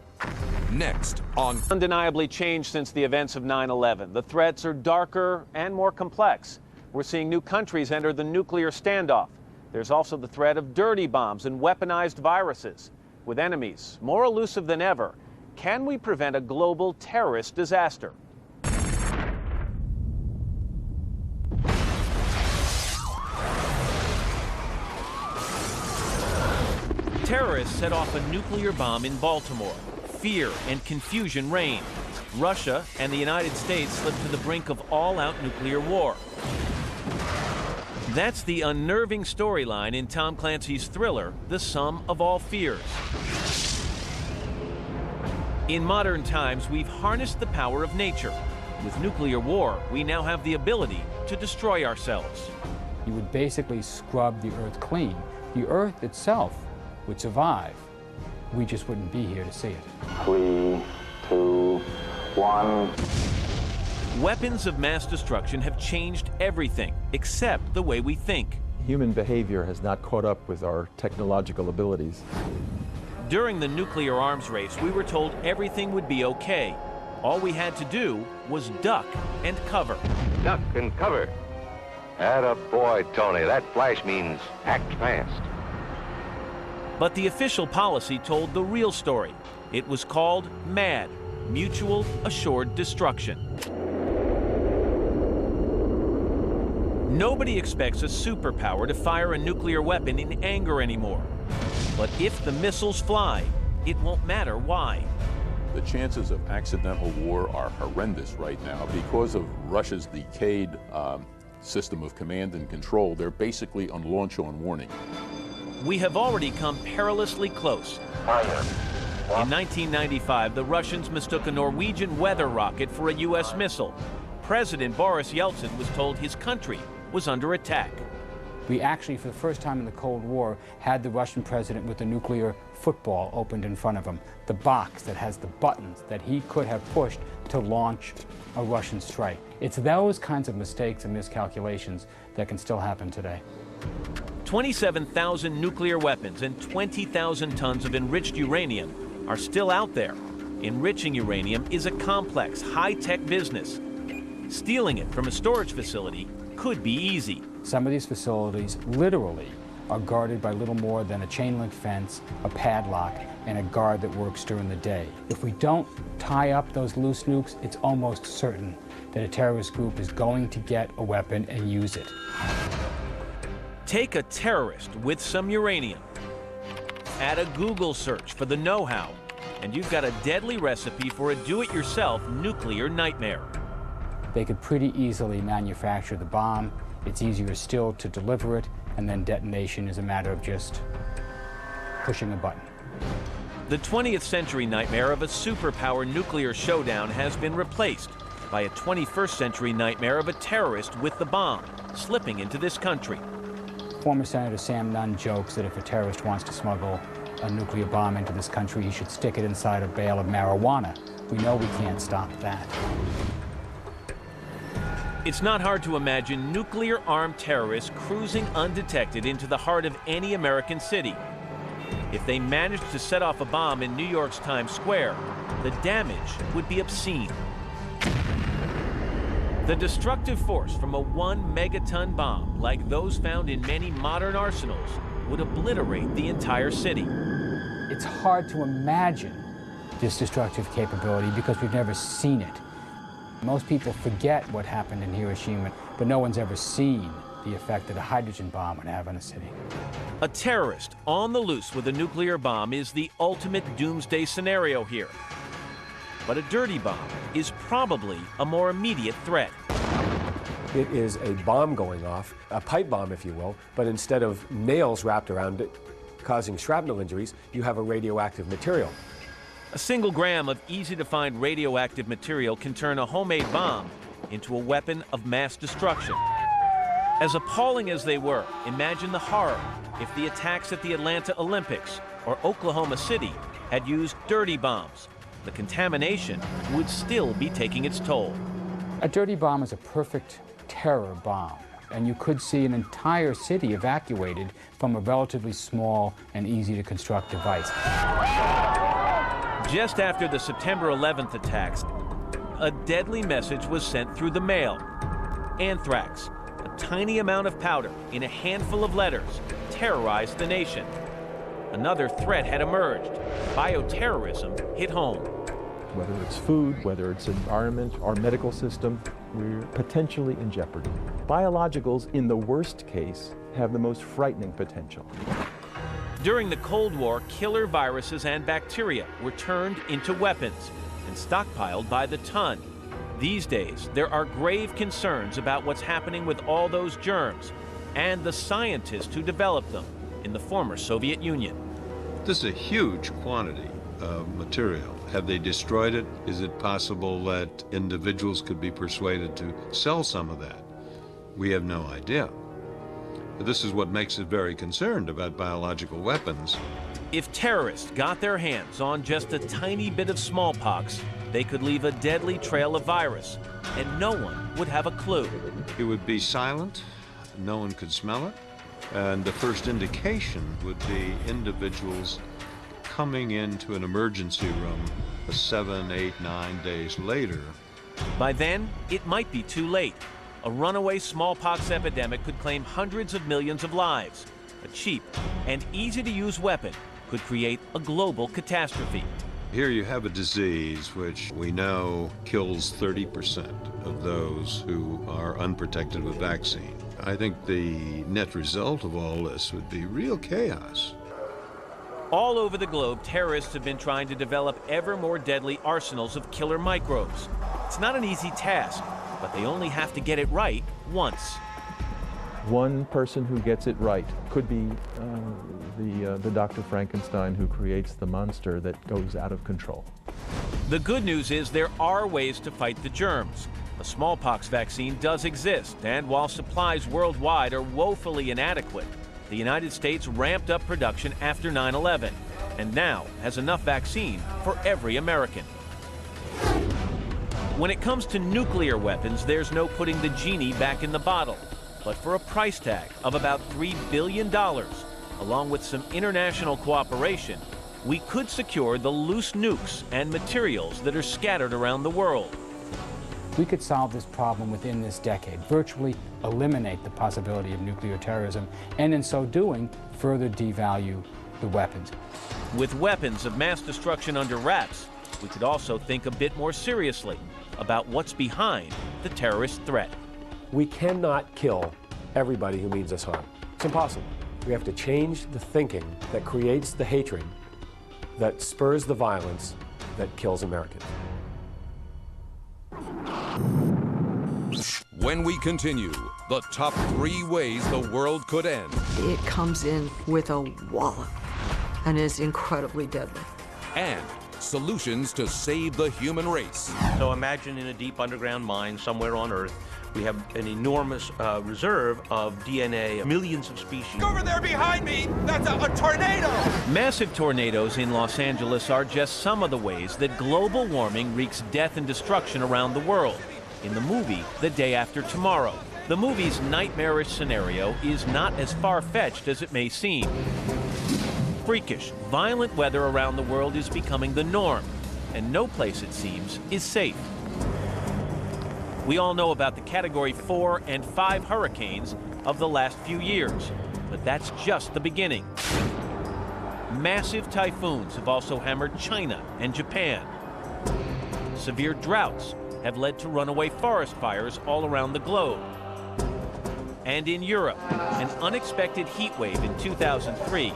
Next on Undeniably changed since the events of 9/11. The threats are darker and more complex. We're seeing new countries enter the nuclear standoff. There's also the threat of dirty bombs and weaponized viruses. With enemies more elusive than ever, can we prevent a global terrorist disaster? terrorists set off a nuclear bomb in Baltimore. Fear and confusion reigned. Russia and the United States slipped to the brink of all-out nuclear war. That's the unnerving storyline in Tom Clancy's thriller, The Sum of All Fears. In modern times, we've harnessed the power of nature. With nuclear war, we now have the ability to destroy ourselves. You would basically scrub the Earth clean. The Earth itself would survive. We just wouldn't be here to see it. 3, 2, 1. Weapons of mass destruction have changed everything except the way we think. Human behavior has not caught up with our technological abilities. During the nuclear arms race, we were told everything would be okay. All we had to do was duck and cover. Duck and cover. Atta boy, Tony. That flash means act fast. But the official policy told the real story. It was called MAD, Mutual Assured Destruction. Nobody expects a superpower to fire a nuclear weapon in anger anymore. But if the missiles fly, it won't matter why. The chances of accidental war are horrendous right now because of Russia's decayed system of command and control. They're basically on launch on warning. We have already come perilously close. In 1995, the Russians mistook a Norwegian weather rocket for a U.S. missile. President Boris Yeltsin was told his country was under attack. We actually, for the first time in the Cold War, had the Russian president with a nuclear football opened in front of him, the box that has the buttons that he could have pushed to launch a Russian strike. It's those kinds of mistakes and miscalculations that can still happen today. 27,000 nuclear weapons and 20,000 tons of enriched uranium are still out there. Enriching uranium is a complex, high-tech business. Stealing it from a storage facility could be easy. Some of these facilities literally are guarded by little more than a chain link fence, a padlock, and a guard that works during the day. If we don't tie up those loose nukes, it's almost certain that a terrorist group is going to get a weapon and use it. Take a terrorist with some uranium. Add a Google search for the know-how, and you've got a deadly recipe for a do-it-yourself nuclear nightmare. They could pretty easily manufacture the bomb. It's easier still to deliver it, and then detonation is a matter of just pushing a button. The 20th century nightmare of a superpower nuclear showdown has been replaced by a 21st century nightmare of a terrorist with the bomb slipping into this country. Former Senator Sam Nunn jokes that if a terrorist wants to smuggle a nuclear bomb into this country, he should stick it inside a bale of marijuana. We know we can't stop that. It's not hard to imagine nuclear-armed terrorists cruising undetected into the heart of any American city. If they managed to set off a bomb in New York's Times Square, the damage would be obscene. The destructive force from a 1 megaton bomb, like those found in many modern arsenals, would obliterate the entire city. It's hard to imagine this destructive capability because we've never seen it. Most people forget what happened in Hiroshima, but no one's ever seen the effect that a hydrogen bomb would have on a city. A terrorist on the loose with a nuclear bomb is the ultimate doomsday scenario here. But a dirty bomb is probably a more immediate threat. It is a bomb going off, a pipe bomb, if you will, but instead of nails wrapped around it causing shrapnel injuries, you have a radioactive material. A single gram of easy-to-find radioactive material can turn a homemade bomb into a weapon of mass destruction. As appalling as they were, imagine the horror if the attacks at the Atlanta Olympics or Oklahoma City had used dirty bombs. The contamination would still be taking its toll. A dirty bomb is a perfect terror bomb, and you could see an entire city evacuated from a relatively small and easy-to-construct device. Just after the September 11th attacks, a deadly message was sent through the mail. Anthrax, a tiny amount of powder in a handful of letters, terrorized the nation. Another threat had emerged. Bioterrorism hit home. Whether it's food, whether it's environment, our medical system, we're potentially in jeopardy. Biologicals, in the worst case, have the most frightening potential. During the Cold War, killer viruses and bacteria were turned into weapons and stockpiled by the ton. These days, there are grave concerns about what's happening with all those germs and the scientists who developed them in the former Soviet Union. This is a huge quantity of material. Have they destroyed it? Is it possible that individuals could be persuaded to sell some of that? We have no idea. But this is what makes us very concerned about biological weapons. If terrorists got their hands on just a tiny bit of smallpox, they could leave a deadly trail of virus, and no one would have a clue. It would be silent, no one could smell it, and the first indication would be individuals coming into an emergency room 7, 8, 9 days later. By then, it might be too late. A runaway smallpox epidemic could claim hundreds of millions of lives. A cheap and easy-to-use weapon could create a global catastrophe. Here you have a disease which we know kills 30% of those who are unprotected with vaccine. I think the net result of all this would be real chaos. All over the globe, terrorists have been trying to develop ever more deadly arsenals of killer microbes. It's not an easy task, but they only have to get it right once. One person who gets it right could be the Dr. Frankenstein who creates the monster that goes out of control. The good news is there are ways to fight the germs. A smallpox vaccine does exist, and while supplies worldwide are woefully inadequate, the United States ramped up production after 9/11 and now has enough vaccine for every American. When it comes to nuclear weapons, there's no putting the genie back in the bottle. But for a price tag of about $3 billion, along with some international cooperation, we could secure the loose nukes and materials that are scattered around the world. We could solve this problem within this decade, virtually eliminate the possibility of nuclear terrorism, and in so doing, further devalue the weapons. With weapons of mass destruction under wraps, we could also think a bit more seriously about what's behind the terrorist threat. We cannot kill everybody who means us harm. It's impossible. We have to change the thinking that creates the hatred, that spurs the violence, that kills Americans. When we continue, the top 3 ways the world could end. It comes in with a wallop and is incredibly deadly. And solutions to save the human race. So imagine in a deep underground mine somewhere on Earth, we have an enormous reserve of DNA, millions of species. Over there behind me, that's a tornado! Massive tornadoes in Los Angeles are just some of the ways that global warming wreaks death and destruction around the world. In the movie, The Day After Tomorrow, the movie's nightmarish scenario is not as far-fetched as it may seem. Freakish, violent weather around the world is becoming the norm, and no place, it seems, is safe. We all know about the Category 4 and 5 hurricanes of the last few years, but that's just the beginning. Massive typhoons have also hammered China and Japan. Severe droughts have led to runaway forest fires all around the globe. And in Europe, an unexpected heat wave in 2003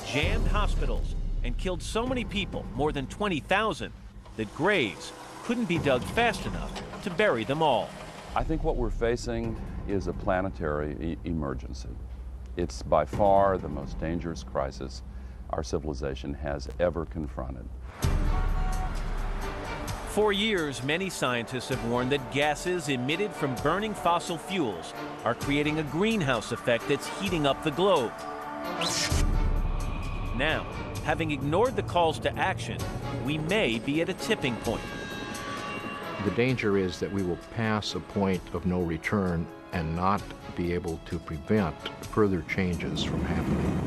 jammed hospitals and killed so many people, more than 20,000, that graves couldn't be dug fast enough to bury them all. I think what we're facing is a planetary emergency. It's by far the most dangerous crisis our civilization has ever confronted. For years, many scientists have warned that gases emitted from burning fossil fuels are creating a greenhouse effect that's heating up the globe. Now, having ignored the calls to action, we may be at a tipping point. The danger is that we will pass a point of no return and not be able to prevent further changes from happening.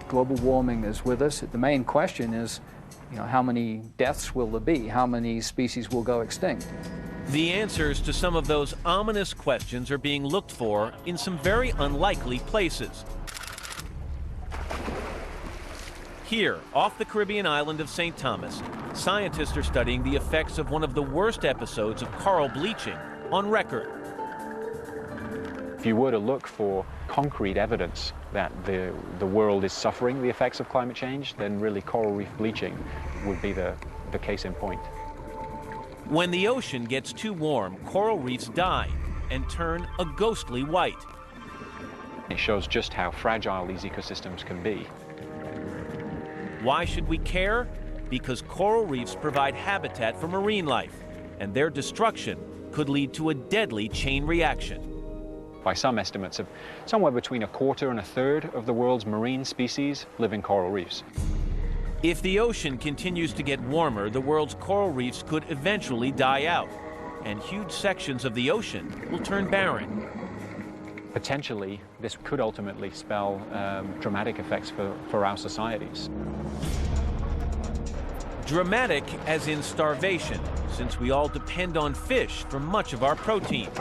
Global warming is with us. The main question is, how many deaths will there be? How many species will go extinct? The answers to some of those ominous questions are being looked for in some very unlikely places. Here, off the Caribbean island of St. Thomas, scientists are studying the effects of one of the worst episodes of coral bleaching on record. If you were to look for concrete evidence that the world is suffering the effects of climate change, then really coral reef bleaching would be the case in point. When the ocean gets too warm, coral reefs die and turn a ghostly white. It shows just how fragile these ecosystems can be. Why should we care? Because coral reefs provide habitat for marine life, and their destruction could lead to a deadly chain reaction. By some estimates, of somewhere between a quarter and a third of the world's marine species live in coral reefs. If the ocean continues to get warmer, the world's coral reefs could eventually die out, and huge sections of the ocean will turn barren. Potentially, this could ultimately spell dramatic effects for our societies. Dramatic as in starvation, since we all depend on fish for much of our protein.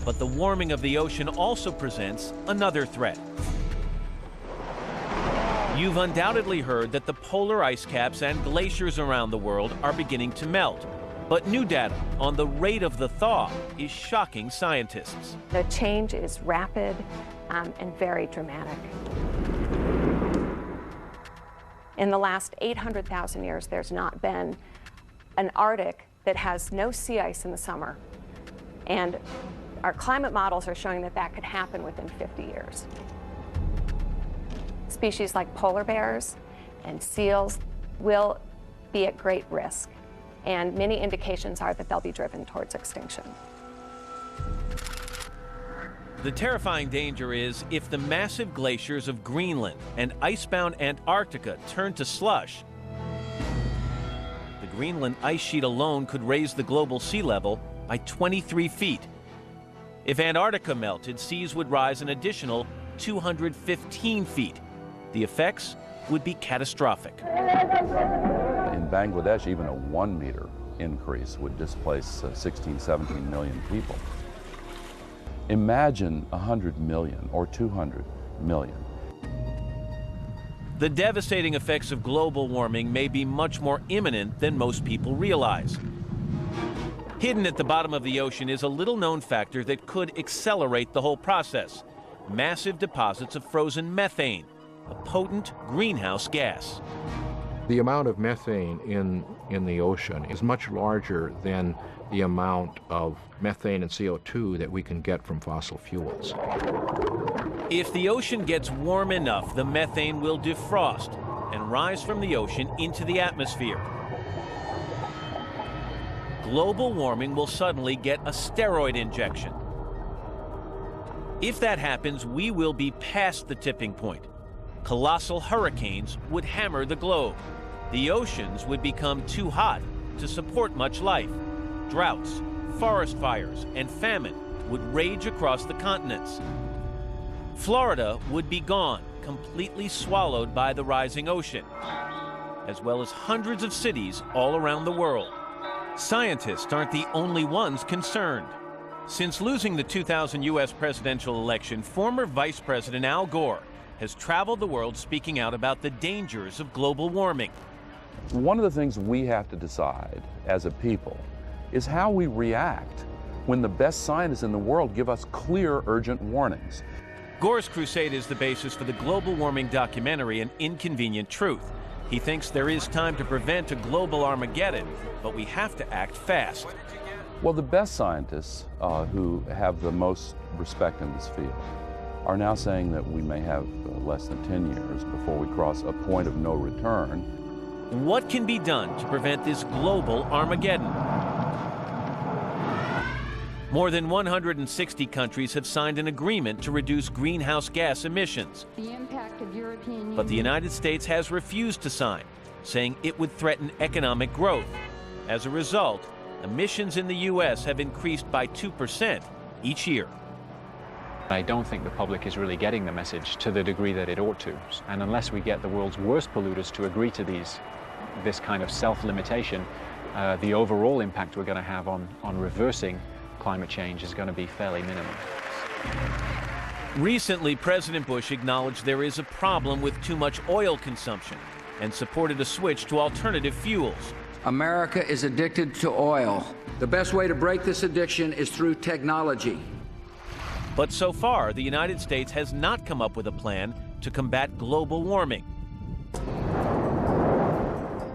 But the warming of the ocean also presents another threat. You've undoubtedly heard that the polar ice caps and glaciers around the world are beginning to melt. But new data on the rate of the thaw is shocking scientists. The change is rapid and very dramatic. In the last 800,000 years, there's not been an Arctic that has no sea ice in the summer. And our climate models are showing that that could happen within 50 years. Species like polar bears and seals will be at great risk, and many indications are that they'll be driven towards extinction. The terrifying danger is if the massive glaciers of Greenland and icebound Antarctica turn to slush, the Greenland ice sheet alone could raise the global sea level by 23 feet. If Antarctica melted, seas would rise an additional 215 feet. The effects would be catastrophic. In Bangladesh, even a 1 meter increase would displace 16, 17 million people. Imagine 100 million or 200 million. The devastating effects of global warming may be much more imminent than most people realize. Hidden at the bottom of the ocean is a little-known factor that could accelerate the whole process: massive deposits of frozen methane, a potent greenhouse gas. The amount of methane in the ocean is much larger than the amount of methane and CO2 that we can get from fossil fuels. If the ocean gets warm enough, the methane will defrost and rise from the ocean into the atmosphere. Global warming will suddenly get a steroid injection. If that happens, we will be past the tipping point. Colossal hurricanes would hammer the globe. The oceans would become too hot to support much life. Droughts, forest fires, and famine would rage across the continents. Florida would be gone, completely swallowed by the rising ocean, as well as hundreds of cities all around the world. Scientists aren't the only ones concerned. Since losing the 2000 U.S. presidential election, former Vice President Al Gore has traveled the world speaking out about the dangers of global warming. One of the things we have to decide as a people is how we react when the best scientists in the world give us clear, urgent warnings. Gore's crusade is the basis for the global warming documentary An Inconvenient Truth. He thinks there is time to prevent a global Armageddon, but we have to act fast. Well, the best scientists who have the most respect in this field are now saying that we may have less than 10 years before we cross a point of no return. What can be done to prevent this global Armageddon? More than 160 countries have signed an agreement to reduce greenhouse gas emissions. The impact of European But the United States has refused to sign, saying it would threaten economic growth. As a result, emissions in the U.S. have increased by 2% each year. I don't think the public is really getting the message to the degree that it ought to. And unless we get the world's worst polluters to agree to this kind of self-limitation, the overall impact we're going to have on reversing climate change is going to be fairly minimal. Recently, President Bush acknowledged there is a problem with too much oil consumption and supported a switch to alternative fuels. America is addicted to oil. The best way to break this addiction is through technology. But so far, the United States has not come up with a plan to combat global warming.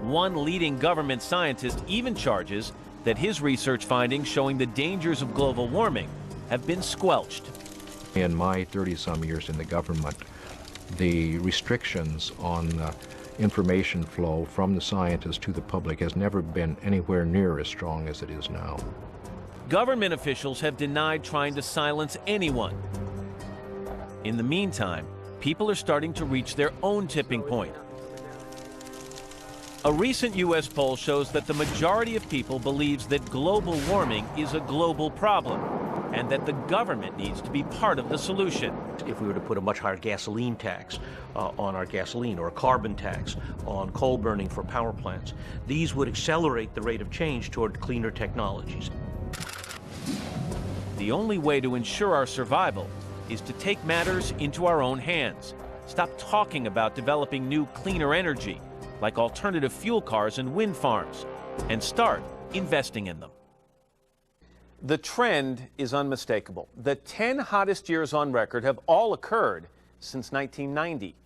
One leading government scientist even charges that his research findings showing the dangers of global warming have been squelched. In my 30-some years in the government, the restrictions on information flow from the scientists to the public has never been anywhere near as strong as it is now. Government officials have denied trying to silence anyone. In the meantime, people are starting to reach their own tipping point. A recent U.S. poll shows that the majority of people believes that global warming is a global problem and that the government needs to be part of the solution. If we were to put a much higher gasoline tax on our gasoline, or a carbon tax on coal burning for power plants, these would accelerate the rate of change toward cleaner technologies. The only way to ensure our survival is to take matters into our own hands. Stop talking about developing new, cleaner energy, like alternative fuel cars and wind farms, and start investing in them. The trend is unmistakable. The 10 hottest years on record have all occurred since 1990.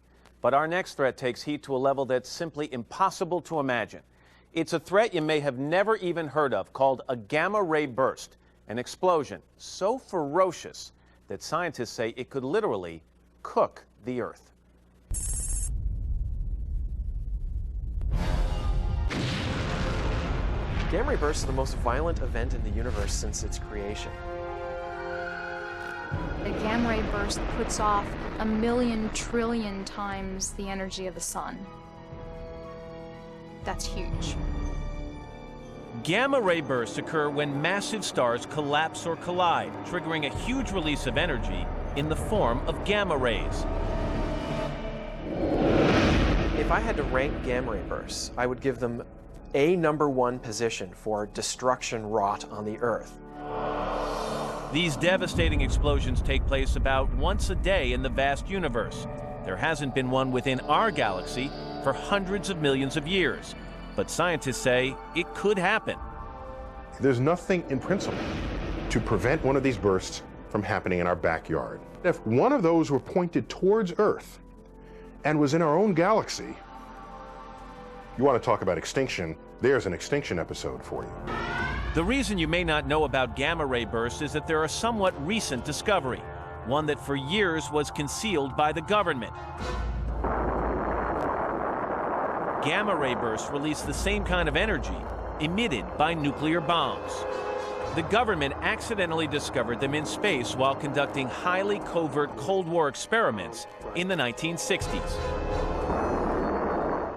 But our next threat takes heat to a level that's simply impossible to imagine. It's a threat you may have never even heard of, called a gamma-ray burst, an explosion so ferocious that scientists say it could literally cook the Earth. Gamma ray bursts are the most violent event in the universe since its creation. A gamma ray burst puts off 1,000,000 trillion times the energy of the sun. That's huge. Gamma ray bursts occur when massive stars collapse or collide, triggering a huge release of energy in the form of gamma rays. If I had to rank gamma ray bursts, I would give them a #1 position for destruction wrought on the Earth. These devastating explosions take place about once a day in the vast universe. There hasn't been one within our galaxy for hundreds of millions of years, but scientists say it could happen. There's nothing in principle to prevent one of these bursts from happening in our backyard. If one of those were pointed towards Earth and was in our own galaxy, you want to talk about extinction, there's an extinction episode for you. The reason you may not know about gamma ray bursts is that they're a somewhat recent discovery, one that for years was concealed by the government. Gamma ray bursts release the same kind of energy emitted by nuclear bombs. The government accidentally discovered them in space while conducting highly covert Cold War experiments in the 1960s.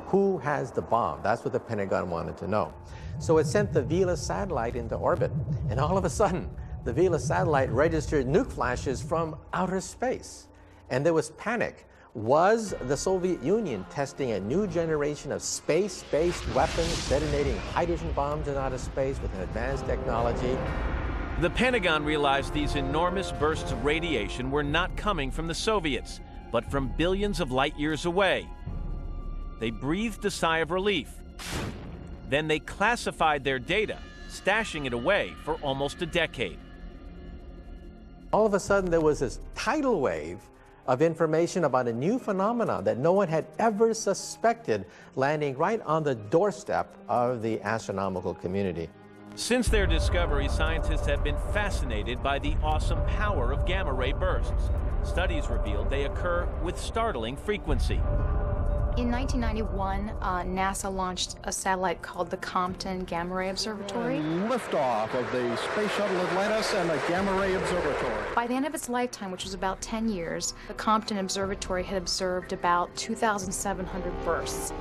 Who has the bomb? That's what the Pentagon wanted to know. So it sent the Vela satellite into orbit, and all of a sudden, the Vela satellite registered nuke flashes from outer space. And there was panic. Was the Soviet Union testing a new generation of space-based weapons, detonating hydrogen bombs in outer space with an advanced technology? The Pentagon realized these enormous bursts of radiation were not coming from the Soviets, but from billions of light years away. They breathed a sigh of relief. Then they classified their data, stashing it away for almost a decade. All of a sudden, there was this tidal wave of information about a new phenomenon that no one had ever suspected, landing right on the doorstep of the astronomical community. Since their discovery, scientists have been fascinated by the awesome power of gamma ray bursts. Studies revealed they occur with startling frequency. In 1991, NASA launched a satellite called the Compton Gamma Ray Observatory. Liftoff of the Space Shuttle Atlantis and the Gamma Ray Observatory. By the end of its lifetime, which was about 10 years, the Compton Observatory had observed about 2,700 bursts.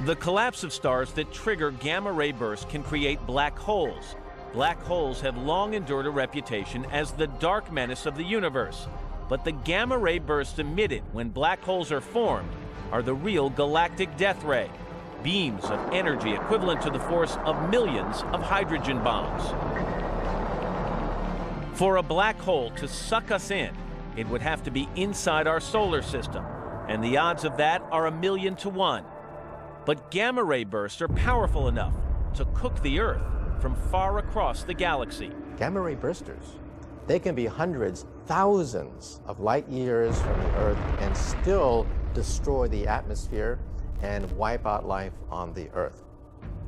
The collapse of stars that trigger gamma ray bursts can create black holes. Black holes have long endured a reputation as the dark menace of the universe. But the gamma ray bursts emitted when black holes are formed are the real galactic death ray, beams of energy equivalent to the force of millions of hydrogen bombs. For a black hole to suck us in, it would have to be inside our solar system, and the odds of that are 1,000,000 to 1. But gamma ray bursts are powerful enough to cook the Earth from far across the galaxy. Gamma ray bursters They can be hundreds, thousands of light years from the Earth and still destroy the atmosphere and wipe out life on the Earth.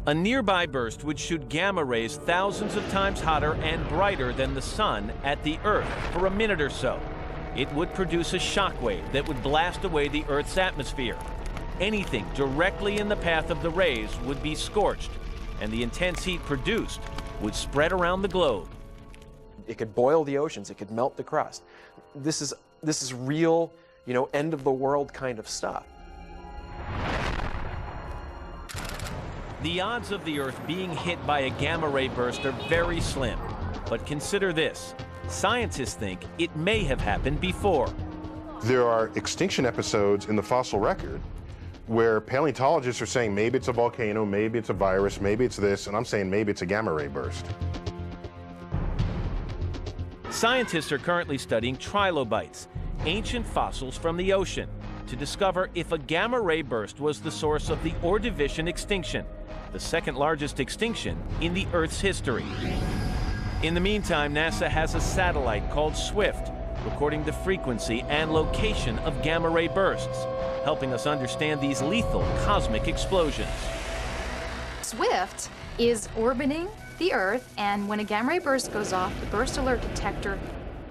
A nearby burst would shoot gamma rays thousands of times hotter and brighter than the sun at the Earth for a minute or so. It would produce a shock wave that would blast away the Earth's atmosphere. Anything directly in the path of the rays would be scorched, and the intense heat produced would spread around the globe. It could boil the oceans, it could melt the crust. This is real, end of the world kind of stuff. The odds of the Earth being hit by a gamma ray burst are very slim. But consider this. Scientists think it may have happened before. There are extinction episodes in the fossil record where paleontologists are saying maybe it's a volcano, maybe it's a virus, maybe it's this, and I'm saying maybe it's a gamma ray burst. Scientists are currently studying trilobites, ancient fossils from the ocean, to discover if a gamma ray burst was the source of the Ordovician extinction, the second largest extinction in the Earth's history. In the meantime, NASA has a satellite called SWIFT, recording the frequency and location of gamma ray bursts, helping us understand these lethal cosmic explosions. SWIFT is orbiting the Earth, and when a gamma ray burst goes off, the burst alert detector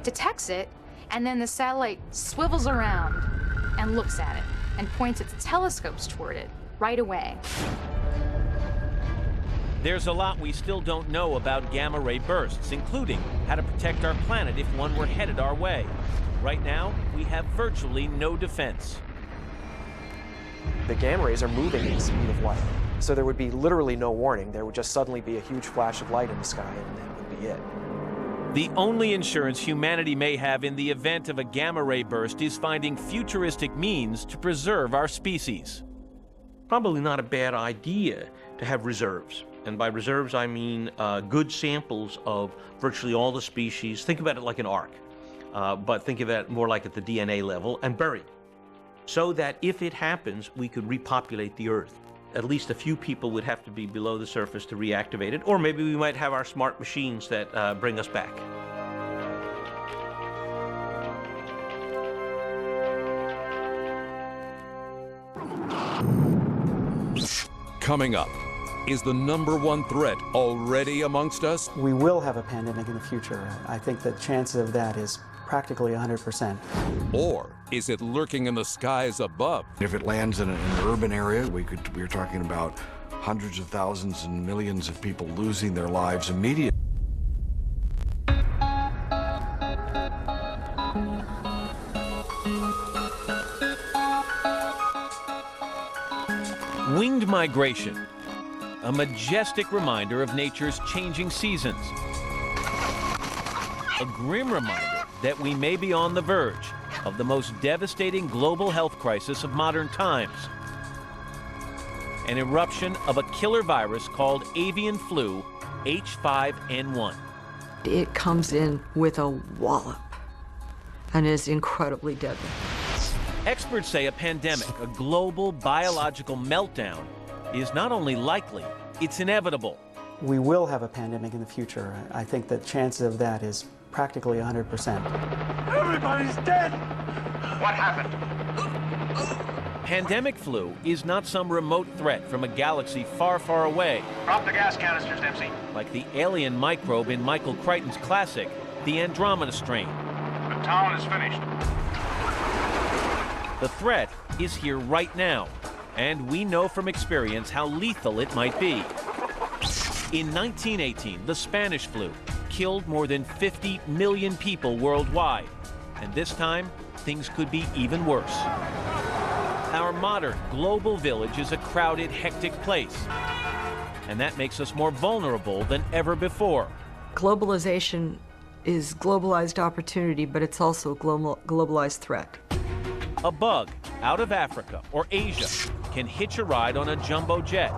detects it, and then the satellite swivels around and looks at it and points its telescopes toward it right away. There's a lot we still don't know about gamma ray bursts, including how to protect our planet if one were headed our way. Right now, we have virtually no defense. The gamma rays are moving at the speed of light. So there would be literally no warning. There would just suddenly be a huge flash of light in the sky, and that would be it. The only insurance humanity may have in the event of a gamma ray burst is finding futuristic means to preserve our species. Probably not a bad idea to have reserves. And by reserves, I mean good samples of virtually all the species. Think about it like an ark, but think of it more like at the DNA level, and buried. So that if it happens, we could repopulate the Earth. At least a few people would have to be below the surface to reactivate it, or maybe we might have our smart machines that bring us back. Coming up, is the #1 threat already amongst us? We will have a pandemic in the future. I think the chance of that is practically 100%. Or is it lurking in the skies above? If it lands in an urban area, we're talking about hundreds of thousands and millions of people losing their lives immediately. Winged migration, a majestic reminder of nature's changing seasons. A grim reminder that we may be on the verge of the most devastating global health crisis of modern times. An eruption of a killer virus called avian flu H5N1. It comes in with a wallop and is incredibly deadly. Experts say a pandemic, a global biological meltdown, is not only likely, it's inevitable. We will have a pandemic in the future. I think the chance of that is practically 100%. Everybody's dead! What happened? Pandemic flu is not some remote threat from a galaxy far, far away. Drop the gas canisters, Dempsey. Like the alien microbe in Michael Crichton's classic, the Andromeda strain. The town is finished. The threat is here right now, and we know from experience how lethal it might be. In 1918, the Spanish flu killed more than 50 million people worldwide, and this time, things could be even worse. Our modern global village is a crowded, hectic place, and that makes us more vulnerable than ever before. Globalization is globalized opportunity, but it's also a globalized threat. A bug out of Africa or Asia can hitch a ride on a jumbo jet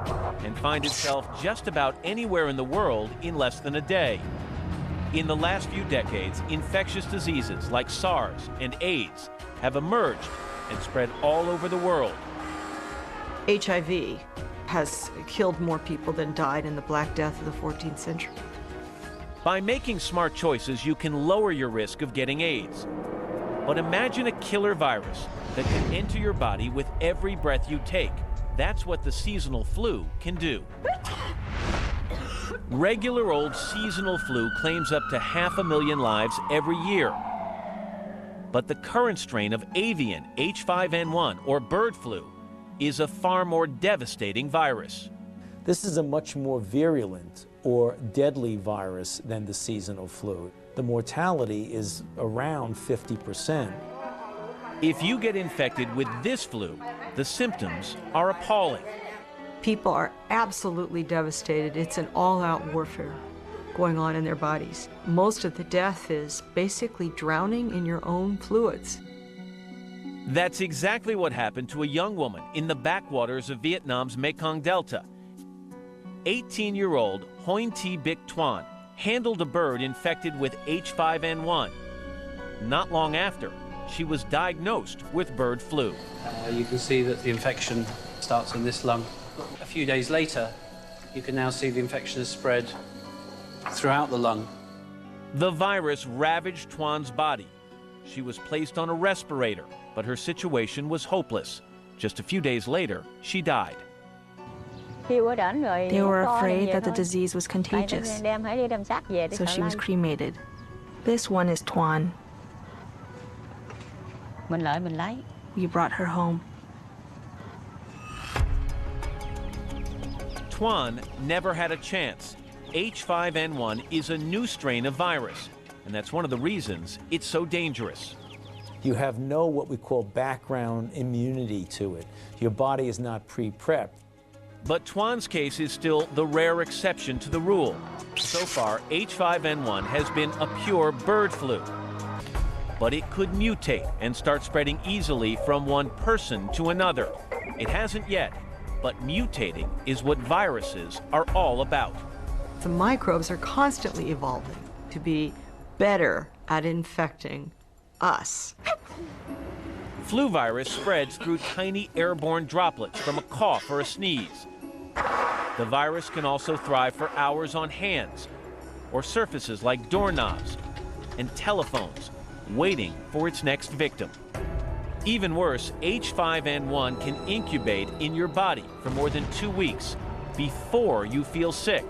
and find itself just about anywhere in the world in less than a day. In the last few decades, infectious diseases like SARS and AIDS have emerged and spread all over the world. HIV has killed more people than died in the Black Death of the 14th century. By making smart choices, you can lower your risk of getting AIDS. But imagine a killer virus that can enter your body with every breath you take. That's what the seasonal flu can do. Regular old seasonal flu claims up to 500,000 lives every year. But the current strain of avian H5N1, or bird flu, is a far more devastating virus. This is a much more virulent or deadly virus than the seasonal flu. The mortality is around 50%. If you get infected with this flu, the symptoms are appalling. People are absolutely devastated. It's an all-out warfare going on in their bodies. Most of the death is basically drowning in your own fluids. That's exactly what happened to a young woman in the backwaters of Vietnam's Mekong Delta. 18-year-old Hoin Thi Bic Tuan handled a bird infected with H5N1. Not long after, she was diagnosed with bird flu. You can see that the infection starts in this lung. A few days later, you can now see the infection has spread throughout the lung. The virus ravaged Tuan's body. She was placed on a respirator, but her situation was hopeless. Just a few days later, she died. They were afraid that the disease was contagious, so she was cremated. This one is Tuan. We brought her home. Tuan never had a chance. H5N1 is a new strain of virus, and that's one of the reasons it's so dangerous. You have no what we call background immunity to it. Your body is not pre-prepped. But Tuan's case is still the rare exception to the rule. So far, H5N1 has been a pure bird flu. But it could mutate and start spreading easily from one person to another. It hasn't yet, but mutating is what viruses are all about. The microbes are constantly evolving to be better at infecting us. Flu virus spreads through tiny airborne droplets from a cough or a sneeze. The virus can also thrive for hours on hands or surfaces like doorknobs and telephones, waiting for its next victim. Even worse, H5N1 can incubate in your body for more than 2 weeks before you feel sick.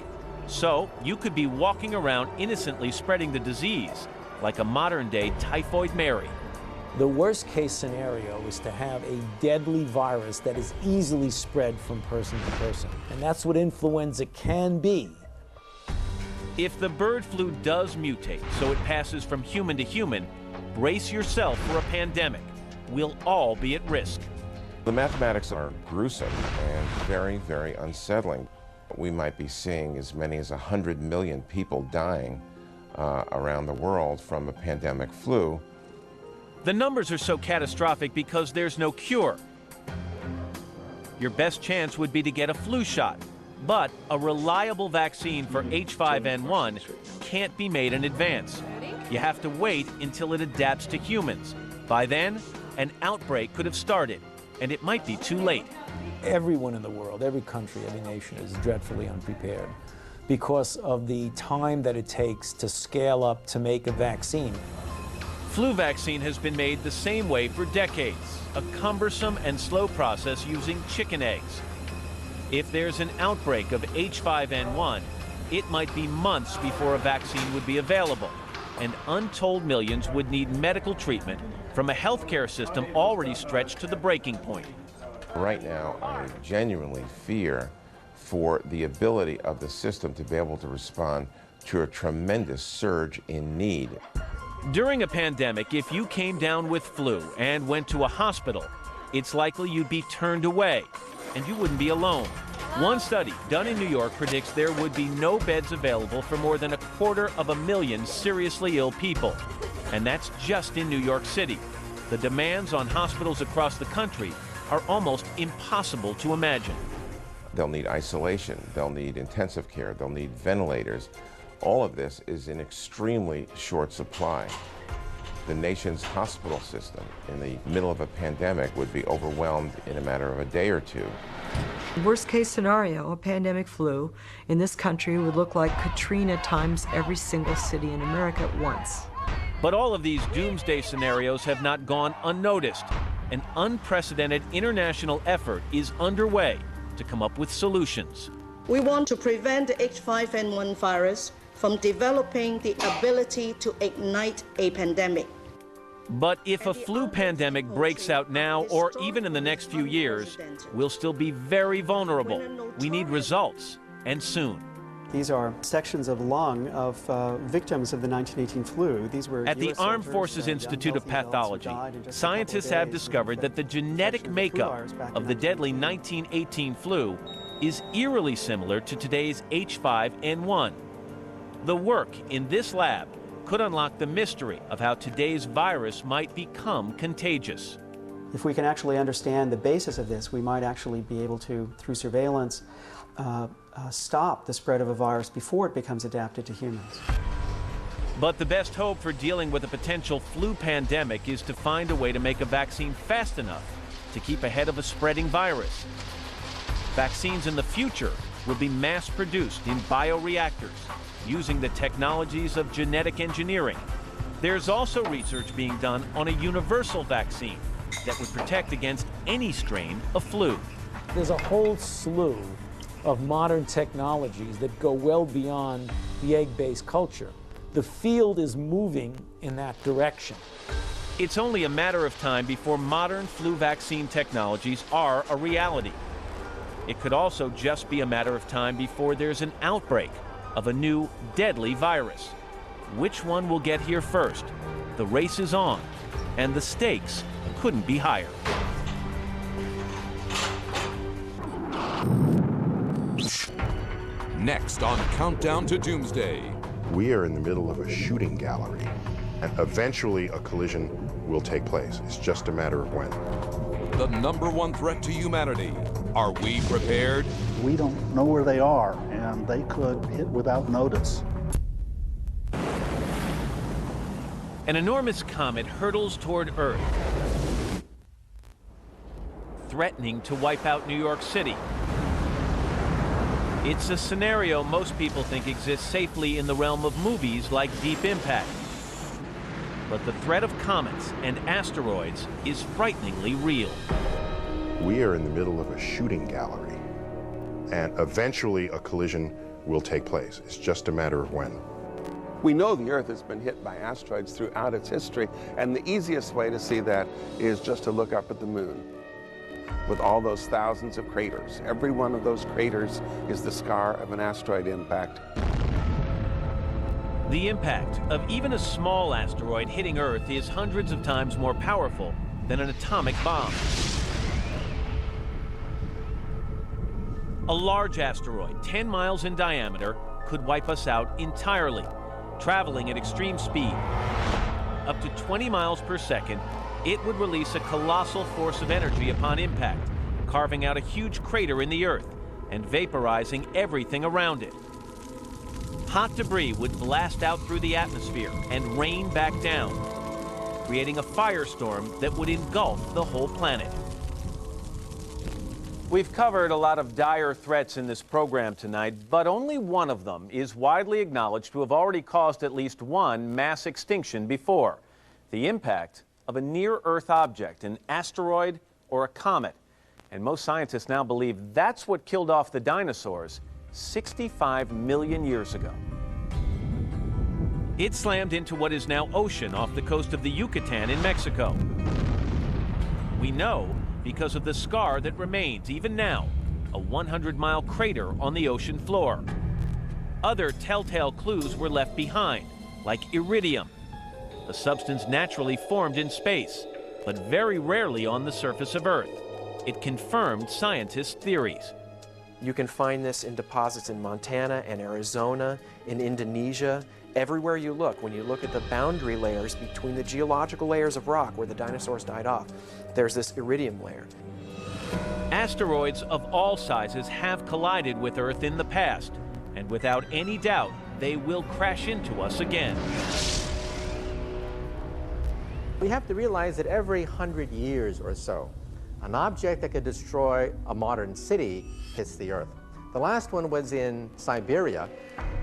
So you could be walking around innocently spreading the disease like a modern-day typhoid Mary. The worst case scenario is to have a deadly virus that is easily spread from person to person. And that's what influenza can be. If the bird flu does mutate so it passes from human to human, brace yourself for a pandemic. We'll all be at risk. The mathematics are gruesome and very, very unsettling. We might be seeing as many as 100 million people dying around the world from a pandemic flu. The numbers are so catastrophic because there's no cure. Your best chance would be to get a flu shot, but a reliable vaccine for H5N1 can't be made in advance. You have to wait until it adapts to humans. By then, an outbreak could have started, and it might be too late. Everyone in the world, every country, every nation is dreadfully unprepared because of the time that it takes to scale up to make a vaccine. Flu vaccine has been made the same way for decades, a cumbersome and slow process using chicken eggs. If there's an outbreak of H5N1, it might be months before a vaccine would be available, and untold millions would need medical treatment from a healthcare system already stretched to the breaking point. Right now, I genuinely fear for the ability of the system to be able to respond to a tremendous surge in need. During a pandemic, if you came down with flu and went to a hospital, it's likely you'd be turned away, and you wouldn't be alone. One study done in New York predicts there would be no beds available for more than 250,000 seriously ill people. And that's just in New York City. The demands on hospitals across the country are almost impossible to imagine. They'll need isolation, they'll need intensive care, they'll need ventilators. All of this is in extremely short supply. The nation's hospital system in the middle of a pandemic would be overwhelmed in a matter of a day or two. Worst case scenario, a pandemic flu in this country would look like Katrina times every single city in America at once. But all of these doomsday scenarios have not gone unnoticed. An unprecedented international effort is underway to come up with solutions. We want to prevent the H5N1 virus from developing the ability to ignite a pandemic. But if a flu pandemic breaks out now or even in the next few years, we'll still be very vulnerable. We need results, and soon. These are sections of lung of victims of the 1918 flu. These were At the Armed Forces Institute of Pathology, scientists have discovered that the genetic makeup of the deadly 1918 flu is eerily similar to today's H5N1. The work in this lab could unlock the mystery of how today's virus might become contagious. If we can actually understand the basis of this, we might actually be able to, through surveillance, stop the spread of a virus before it becomes adapted to humans. But the best hope for dealing with a potential flu pandemic is to find a way to make a vaccine fast enough to keep ahead of a spreading virus. Vaccines in the future will be mass-produced in bioreactors using the technologies of genetic engineering. There's also research being done on a universal vaccine that would protect against any strain of flu. There's a whole slew of modern technologies that go well beyond the egg-based culture. The field is moving in that direction. It's only a matter of time before modern flu vaccine technologies are a reality. It could also just be a matter of time before there's an outbreak of a new deadly virus. Which one will get here first? The race is on, and the stakes couldn't be higher. Next on Countdown to Doomsday. We are in the middle of a shooting gallery, and eventually a collision will take place. It's just a matter of when. The #1 threat to humanity. Are we prepared? We don't know where they are, and they could hit without notice. An enormous comet hurtles toward Earth, threatening to wipe out New York City. It's a scenario most people think exists safely in the realm of movies like Deep Impact. But the threat of comets and asteroids is frighteningly real. We are in the middle of a shooting gallery, and eventually a collision will take place. It's just a matter of when. We know the Earth has been hit by asteroids throughout its history, and the easiest way to see that is just to look up at the moon. With all those thousands of craters, every one of those craters is the scar of an asteroid impact. The impact of even a small asteroid hitting Earth is hundreds of times more powerful than an atomic bomb. A large asteroid, 10 miles in diameter, could wipe us out entirely, traveling at extreme speed. Up to 20 miles per second, it would release a colossal force of energy upon impact, carving out a huge crater in the Earth and vaporizing everything around it. Hot debris would blast out through the atmosphere and rain back down, creating a firestorm that would engulf the whole planet. We've covered a lot of dire threats in this program tonight, but only one of them is widely acknowledged to have already caused at least one mass extinction before: the impact of a near-Earth object, an asteroid or a comet. And most scientists now believe that's what killed off the dinosaurs 65 million years ago. It slammed into what is now ocean off the coast of the Yucatan in Mexico. We know because of the scar that remains, even now, a 100-mile crater on the ocean floor. Other telltale clues were left behind, like iridium, a substance naturally formed in space, but very rarely on the surface of Earth. It confirmed scientists' theories. You can find this in deposits in Montana and Arizona, in Indonesia. Everywhere you look, when you look at the boundary layers between the geological layers of rock where the dinosaurs died off, there's this iridium layer. Asteroids of all sizes have collided with Earth in the past, and without any doubt, they will crash into us again. We have to realize that every 100 years or so, an object that could destroy a modern city hits the Earth. The last one was in Siberia.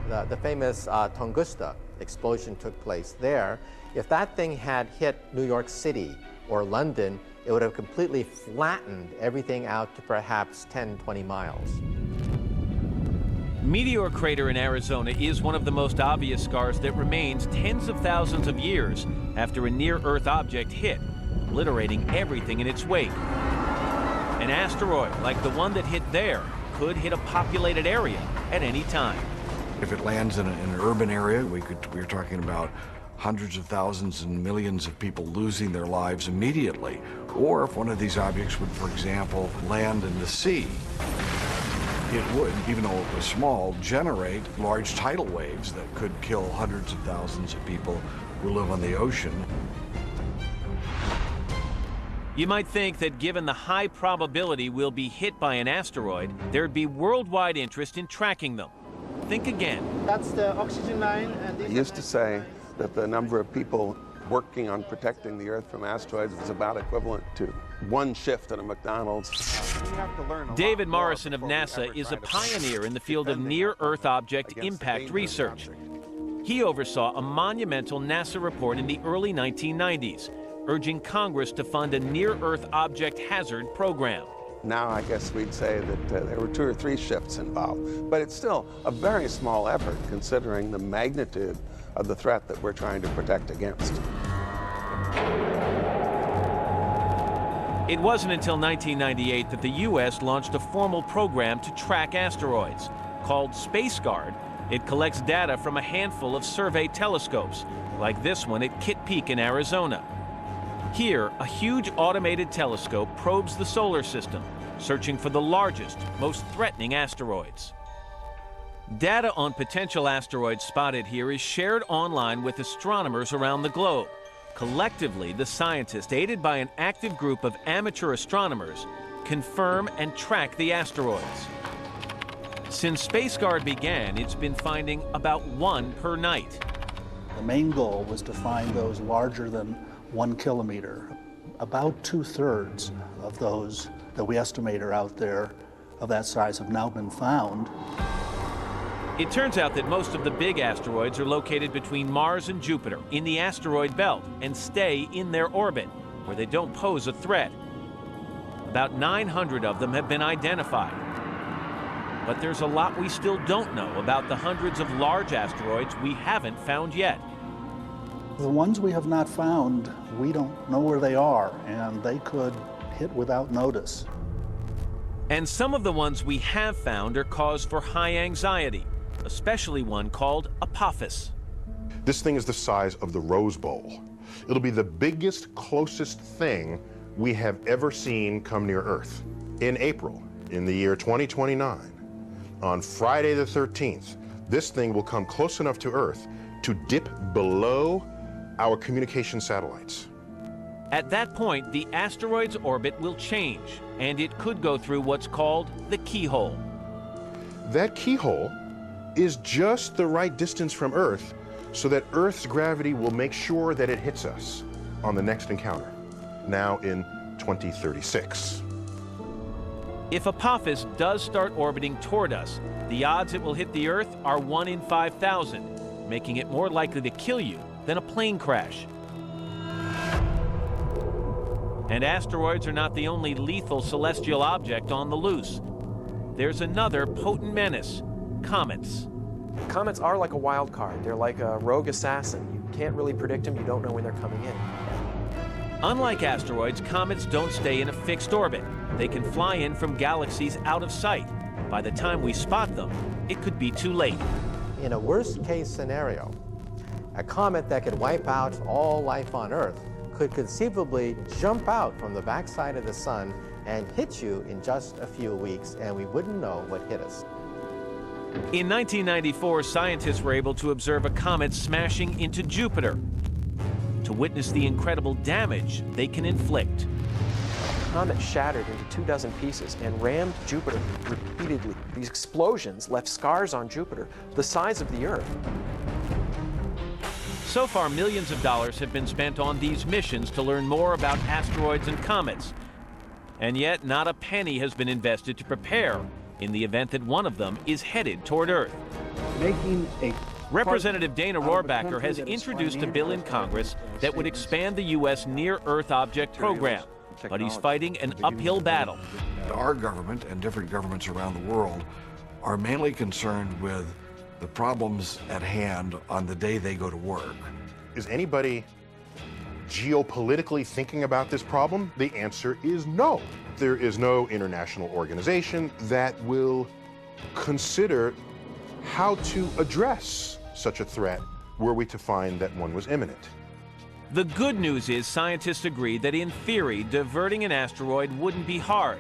The famous Tunguska explosion took place there. If that thing had hit New York City or London, it would have completely flattened everything out to perhaps 10, 20 miles. Meteor Crater in Arizona is one of the most obvious scars that remains tens of thousands of years after a near-Earth object hit, obliterating everything in its wake. An asteroid like the one that hit there could hit a populated area at any time. If it lands in an urban area, we're talking about hundreds of thousands and millions of people losing their lives immediately. Or if one of these objects would, for example, land in the sea, it would, even though it was small, generate large tidal waves that could kill hundreds of thousands of people who live on the ocean. You might think that given the high probability we'll be hit by an asteroid, there'd be worldwide interest in tracking them. Think again. That's the oxygen line. And I used to say that the number of people working on protecting the Earth from asteroids is about equivalent to one shift at a McDonald's. David Morrison of NASA is a pioneer in the field of near-Earth object impact research. He oversaw a monumental NASA report in the early 1990s, urging Congress to fund a near-Earth object hazard program. Now I guess we'd say that there were 2 or 3 shifts involved, but it's still a very small effort considering the magnitude of the threat that we're trying to protect against. It wasn't until 1998 that the U.S. launched a formal program to track asteroids. Called Space Guard, it collects data from a handful of survey telescopes, like this one at Kitt Peak in Arizona. Here, a huge automated telescope probes the solar system, searching for the largest, most threatening asteroids. Data on potential asteroids spotted here is shared online with astronomers around the globe. Collectively, the scientists, aided by an active group of amateur astronomers, confirm and track the asteroids. Since SpaceGuard began, it's been finding about 1 per night. The main goal was to find those larger than 1 kilometer. About 2/3 of those that we estimate are out there of that size have now been found. It turns out that most of the big asteroids are located between Mars and Jupiter in the asteroid belt and stay in their orbit, where they don't pose a threat. About 900 of them have been identified. But there's a lot we still don't know about the hundreds of large asteroids we haven't found yet. The ones we have not found, we don't know where they are, and they could hit without notice. And some of the ones we have found are cause for high anxiety, especially one called Apophis. This thing is the size of the Rose Bowl. It'll be the biggest, closest thing we have ever seen come near Earth. In April, in the year 2029, on Friday the 13th, this thing will come close enough to Earth to dip below our communication satellites. At that point, the asteroid's orbit will change, and it could go through what's called the keyhole. That keyhole is just the right distance from Earth so that Earth's gravity will make sure that it hits us on the next encounter, now in 2036. If Apophis does start orbiting toward us, the odds it will hit the Earth are 1 in 5,000, making it more likely to kill you than a plane crash. And asteroids are not the only lethal celestial object on the loose. There's another potent menace: comets. Comets are like a wild card. They're like a rogue assassin. You can't really predict them. You don't know when they're coming in. Unlike asteroids, comets don't stay in a fixed orbit. They can fly in from galaxies out of sight. By the time we spot them, it could be too late. In a worst-case scenario, a comet that could wipe out all life on Earth could conceivably jump out from the backside of the sun and hit you in just a few weeks, and we wouldn't know what hit us. In 1994, scientists were able to observe a comet smashing into Jupiter to witness the incredible damage they can inflict. The comet shattered into 24 pieces and rammed Jupiter repeatedly. These explosions left scars on Jupiter the size of the Earth. So far, millions of dollars have been spent on these missions to learn more about asteroids and comets. And yet, not a penny has been invested to prepare in the event that one of them is headed toward Earth. Representative Dana Rohrabacher has introduced a bill in Congress that would expand the U.S. Near-Earth Object Program, but he's fighting an uphill battle. Our government and different governments around the world are mainly concerned with the problems at hand on the day they go to work. Is anybody geopolitically thinking about this problem? The answer is no. There is no international organization that will consider how to address such a threat were we to find that one was imminent. The good news is scientists agree that in theory, diverting an asteroid wouldn't be hard.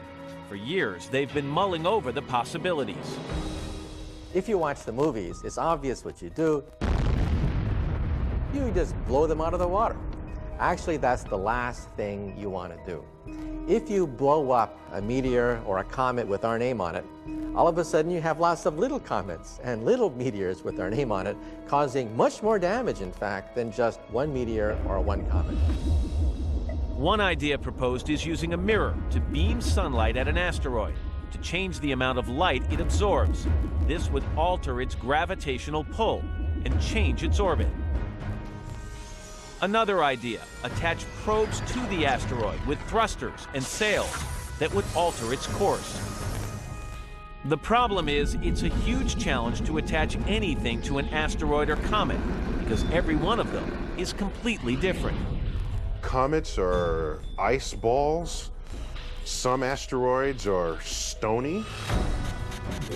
For years, they've been mulling over the possibilities. If you watch the movies, it's obvious what you do. You just blow them out of the water. Actually, that's the last thing you want to do. If you blow up a meteor or a comet with our name on it, all of a sudden you have lots of little comets and little meteors with our name on it, causing much more damage, in fact, than just one meteor or one comet. One idea proposed is using a mirror to beam sunlight at an asteroid to change the amount of light it absorbs. This would alter its gravitational pull and change its orbit. Another idea, attach probes to the asteroid with thrusters and sails that would alter its course. The problem is, it's a huge challenge to attach anything to an asteroid or comet because every one of them is completely different. Comets are ice balls. Some asteroids are stony.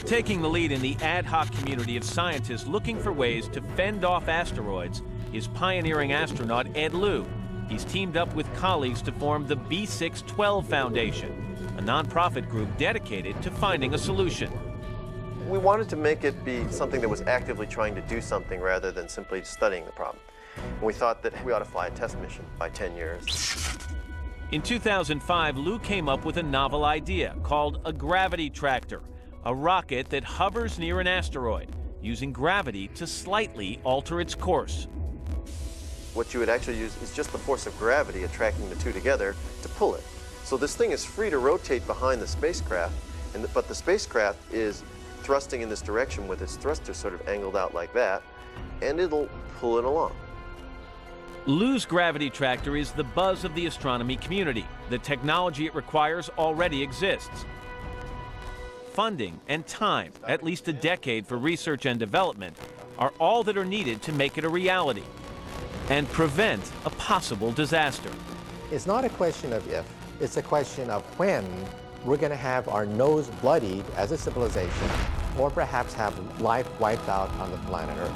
Taking the lead in the ad hoc community of scientists looking for ways to fend off asteroids is pioneering astronaut Ed Lu. He's teamed up with colleagues to form the B612 Foundation, a nonprofit group dedicated to finding a solution. We wanted to make it be something that was actively trying to do something rather than simply studying the problem. And we thought that we ought to fly a test mission by 10 years. In 2005, Lu came up with a novel idea called a gravity tractor, a rocket that hovers near an asteroid, using gravity to slightly alter its course. What you would actually use is just the force of gravity attracting the two together to pull it. So this thing is free to rotate behind the spacecraft, but the spacecraft is thrusting in this direction with its thrusters sort of angled out like that, and it'll pull it along. Lu's gravity tractor is the buzz of the astronomy community. The technology it requires already exists. Funding and time, at least a decade for research and development, are all that are needed to make it a reality and prevent a possible disaster. It's not a question of if, it's a question of when we're going to have our nose bloodied as a civilization, or perhaps have life wiped out on the planet Earth.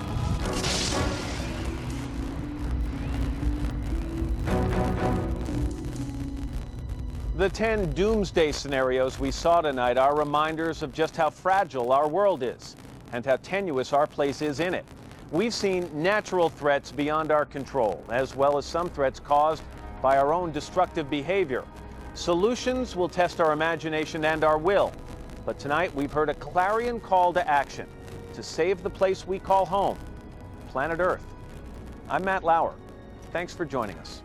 The 10 doomsday scenarios we saw tonight are reminders of just how fragile our world is and how tenuous our place is in it. We've seen natural threats beyond our control, as well as some threats caused by our own destructive behavior. Solutions will test our imagination and our will. But tonight we've heard a clarion call to action to save the place we call home, planet Earth. I'm Matt Lauer. Thanks for joining us.